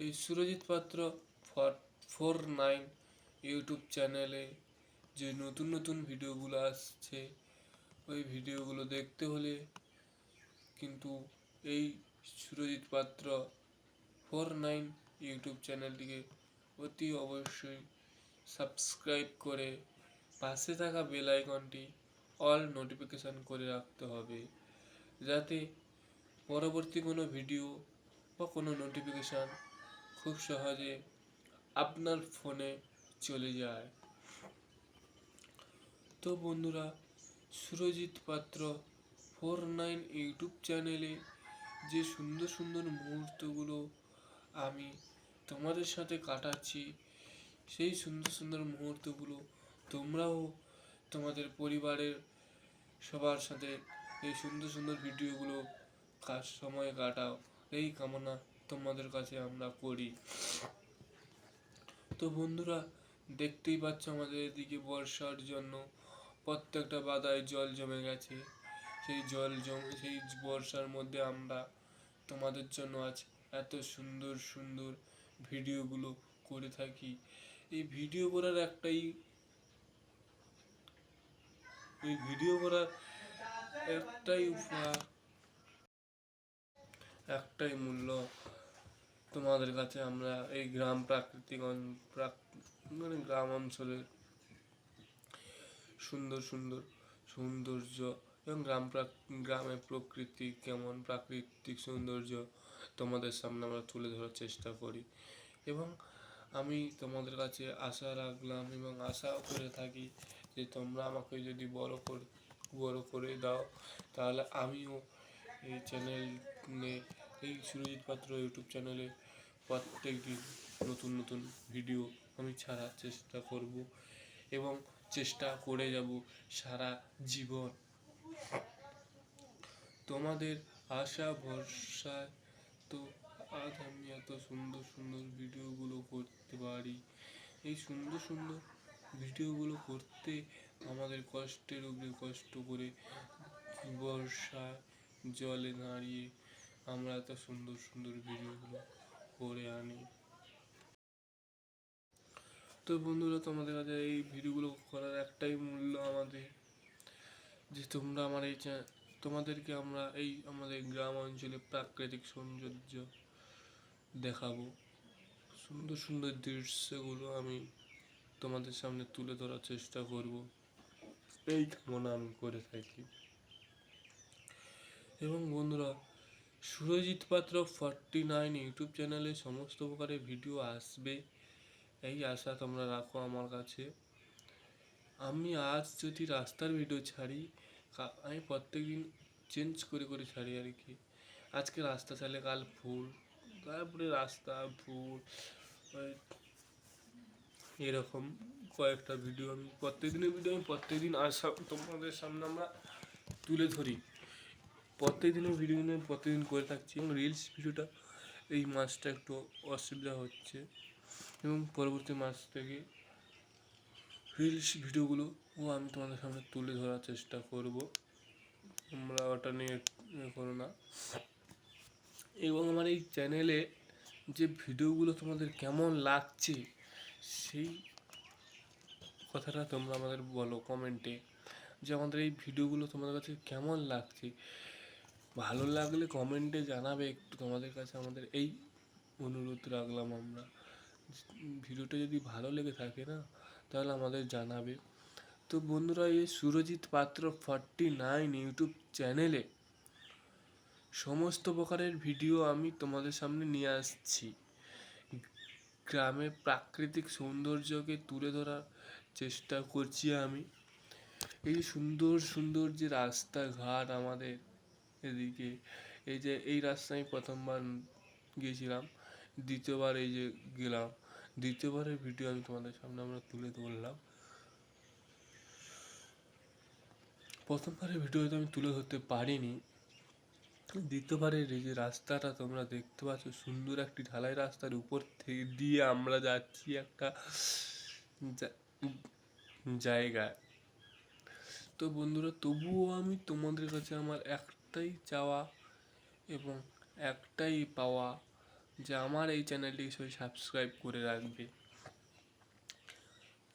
এই সুরজিৎ পাত্র 49 ইউটিউব চ্যানেলে যে নতুন নতুন ভিডিওগুলো আসছে, ওই ভিডিওগুলো দেখতে হলে কিন্তু এই সুরজিৎ পাত্র 49 ইউটিউব চ্যানেলটিকে অতি অবশ্যই সাবস্ক্রাইব করে পাশে থাকা বেল আইকনটি অল নোটিফিকেশন করে রাখতে হবে, যাতে পরবর্তী কোনো ভিডিও বা কোনো নোটিফিকেশান খুব সহজে আপনার ফোনে চলে যায়। তো বন্ধুরা, সুরজিৎ পাত্র 49 ইউটিউব চ্যানেলে যে সুন্দর সুন্দর মুহূর্তগুলো আমি তোমাদের সাথে কাটাচ্ছি, সেই সুন্দর সুন্দর মুহূর্তগুলো তোমরাও তোমাদের পরিবারের সবার সাথে এই সুন্দর সুন্দর ভিডিওগুলো সময় কাটাও, এই কামনা তোমাদের কাছে আমরা করি। তো বন্ধুরা, দেখতেই পাচ্ছ আমাদের এদিকে বর্ষার জন্য প্রত্যেকটা বাদায় জল জমে গেছে। সেই বর্ষার মধ্যে আমরা তোমাদের জন্য আজ এত সুন্দর সুন্দর ভিডিওগুলো করে থাকি। এই ভিডিও করার একটাই উপহার, একটাই মূল্য, তোমাদের কাছে আমরা এই গ্রাম গ্রাম অঞ্চলের সুন্দর সুন্দর সৌন্দর্য এবং গ্রামের প্রকৃতি কেমন, প্রাকৃতিক সৌন্দর্য তোমাদের সামনে আমরা তুলে ধরার চেষ্টা করি। এবং আমি তোমাদের কাছে আশা রাখলাম এবং আশাও করে থাকি যে তোমরা আমাকে যদি বড় করে দাও, তাহলে আমিও এই এই সুরজিৎ পাত্র ইউটিউব চ্যানেলে প্রত্যেক দিন নতুন নতুন ভিডিও আমি ছাড়ার চেষ্টা করব এবং চেষ্টা করে যাব সারা জীবন। তোমাদের আশা ভরসায় তো আজ আমি এত সুন্দর সুন্দর ভিডিওগুলো করতে পারি। এই সুন্দর সুন্দর ভিডিওগুলো করতে আমাদের কষ্টের উপরে কষ্ট করে বর্ষায় জলে দাঁড়িয়ে আমরা এত সুন্দর সুন্দর ভিডিওগুলো করে আনি। তো বন্ধুরা, তোমাদের কাছে এই ভিডিওগুলো করার একটাই মূল্য আমাদের, যে তোমরা আমার তোমাদেরকে আমরা এই আমাদের গ্রাম অঞ্চলে প্রাকৃতিক সৌন্দর্য দেখাবো, সুন্দর সুন্দর দৃশ্যগুলো আমি তোমাদের সামনে তুলে ধরার চেষ্টা করব, এই কামনা আমি করে থাকি। এবং বন্ধুরা, সুরজিৎ পাত্র 49 ইউটিউব চ্যানেলে সমস্ত প্রকারের ভিডিও আসবে, এই আশা তোমরা রাখো আমার কাছে। আমি আজ যদি রাস্তার ভিডিও ছাড়ি, আমি প্রত্যেকদিন চেঞ্জ করে করে ছাড়ি আর কি। আজকে রাস্তা ছাড়লে কাল ফুল, তারপরে রাস্তা ফুল, এরকম কয়েকটা ভিডিও আমি প্রত্যেকদিন আসা তোমাদের সামনে আমরা তুলে ধরি। প্রত্যেকদিনের ভিডিও নিয়ে প্রত্যেকদিন করে থাকছি এবং রিলস ভিডিওটা এই মাসটা একটু অসুবিধা হচ্ছে এবং পরবর্তী মাস থেকে রিলস ভিডিওগুলো আমি তোমাদের সামনে তুলে ধরার চেষ্টা করব, তোমরা ওটা নিয়ে করো না। এবং আমার এই চ্যানেলে যে ভিডিওগুলো তোমাদের কেমন লাগছে, সেই কথাটা তোমরা আমাদের বলো কমেন্টে, যে আমাদের এই ভিডিওগুলো তোমাদের কাছে কেমন লাগছে। ভালো লাগলে কমেন্টে জানাবে একটু, তোমাদের কাছে আমাদের এই অনুরোধ রাখলাম আমরা। ভিডিওটা যদি ভালো লেগে থাকে না, তাহলে আমাদের জানাবে। তো বন্ধুরা, এই সুরজিৎ পাত্র 49 ইউটিউব চ্যানেলে সমস্ত প্রকারের ভিডিও আমি তোমাদের সামনে নিয়ে আসছি। গ্রামের প্রাকৃতিক সৌন্দর্যকে তুলে ধরার চেষ্টা করছি আমি। এই যে সুন্দর সুন্দর যে রাস্তাঘাট আমাদের এদিকে, এই যে এই রাস্তায় আমি প্রথমবার গিয়েছিলাম, দ্বিতীয়বার এই যে গেলাম, দ্বিতীয়বারের ভিডিও আমি তোমাদের সামনে আমরা তুলে ধরলাম। প্রথমবারের ভিডিও হয়তো আমি তুলে ধরতে পারিনি, দ্বিতীয়বারের এই যে রাস্তাটা তোমরা দেখতে পাচ্ছ, সুন্দর একটি ঢালাই রাস্তার উপর থেকে দিয়ে আমরা যাচ্ছি একটা জায়গায়। তো বন্ধুরা, তবুও আমি তোমাদের কাছে আমার একটাই চাওয়া এবং একটাই পাওয়া, যে আমার এই চ্যানেলটিকে সবাই সাবস্ক্রাইব করে রাখবে।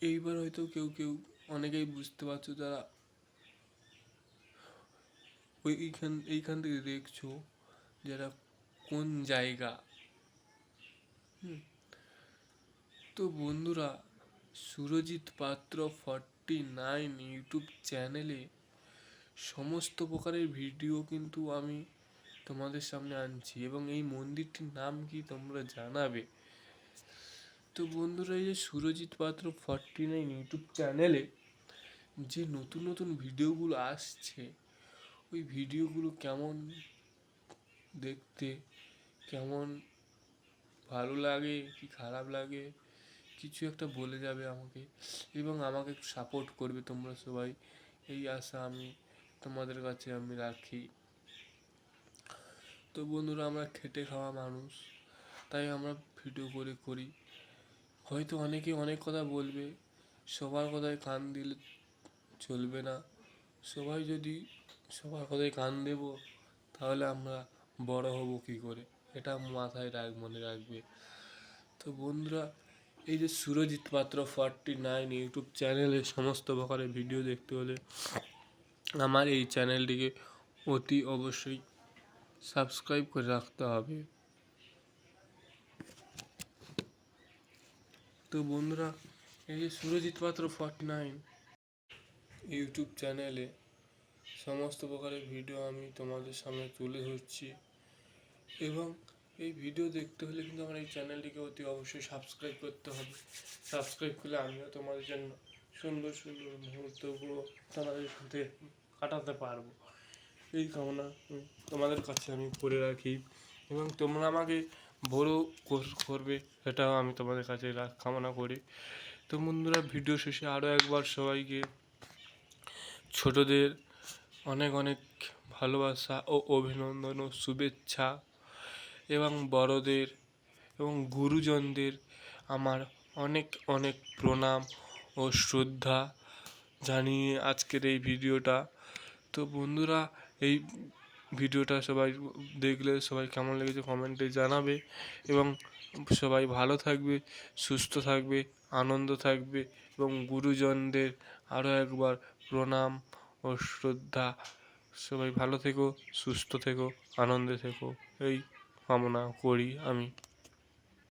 এইবার হয়তো কেউ কেউ অনেকেই বুঝতে পারছো, যারা এইখান থেকে দেখছো যারা কোন জায়গা। তো বন্ধুরা, সুরজিৎ পাত্র 49 ইউটিউব চ্যানেলে সমস্ত প্রকারের ভিডিও কিন্তু আমি তোমাদের সামনে আনছি, এবং এই মন্দিরটির নাম কি তোমরা জানাবে। তো বন্ধুরা, এই যে সুরজিৎ পাত্র 49 ইউটিউব চ্যানেলে যে নতুন নতুন ভিডিওগুলো আসছে, ওই ভিডিওগুলো কেমন দেখতে, কেমন ভালো লাগে কি খারাপ লাগে, কিছু একটা বলে যাবে আমাকে, এবং আমাকে একটু সাপোর্ট করবে তোমরা সবাই, এই আশা আমি তোমাদের কাছে আমি রাখি। তো বন্ধুরা, আমরা খেটে খাওয়া মানুষ, তাই আমরা ভিডিও করি। হয়তো অনেকে অনেক কথা বলবে, সবার কথায় কান দিলে চলবে না। সবাই যদি সবার কথায় কান দেব, তাহলে আমরা বড় হব কী করে, এটা মাথায় মনে রাখবে। তো বন্ধুরা, এই যে সুরজিৎ পাত্র 49 ইউটিউব চ্যানেলে সমস্ত প্রকারের ভিডিও দেখতে হলে আমার এই চ্যানেলটিকে অতি অবশ্যই সাবস্ক্রাইব করে রাখতে হবে। তো বন্ধুরা, এই যে সুরজিৎ পাত্র 49 ইউটিউব চ্যানেলে সমস্ত প্রকারের ভিডিও আমি তোমাদের সামনে তুলে ধরছি, এবং এই ভিডিও দেখতে হলে কিন্তু আমার এই চ্যানেলটিকে অতি অবশ্যই সাবস্ক্রাইব করতে হবে। সাবস্ক্রাইব করলে আমিও তোমাদের জন্য সুন্দর সুন্দর মুহূর্তগুলো তোমাদের সাথে কাটাতে পারবো, এই কামনা তোমাদের কাছে আমি করে রাখি, এবং তোমরা আমাকে বড় করবে, সেটাও আমি তোমাদের কাছে কামনা করি। তো বন্ধুরা, ভিডিও শেষে আরও একবার সবাইকে ছোটদের অনেক অনেক ভালোবাসা ও অভিনন্দন ও শুভেচ্ছা, এবং বড়দের এবং গুরুজনদের আমার অনেক অনেক প্রণাম ও শ্রদ্ধা জানিয়ে আজকের এই ভিডিওটা। তো বন্ধুরা, এই ভিডিওটা সবাই দেখলে সবাই কেমন লেগেছে কমেন্টে জানাবে, এবং সবাই ভালো থাকবে, সুস্থ থাকবে, আনন্দ থাকবে, এবং গুরুজনদের আরও একবার প্রণাম ও শ্রদ্ধা। সবাই ভালো থেকো, সুস্থ থেকো, আনন্দে থেকো, এই কামনা করি আমি।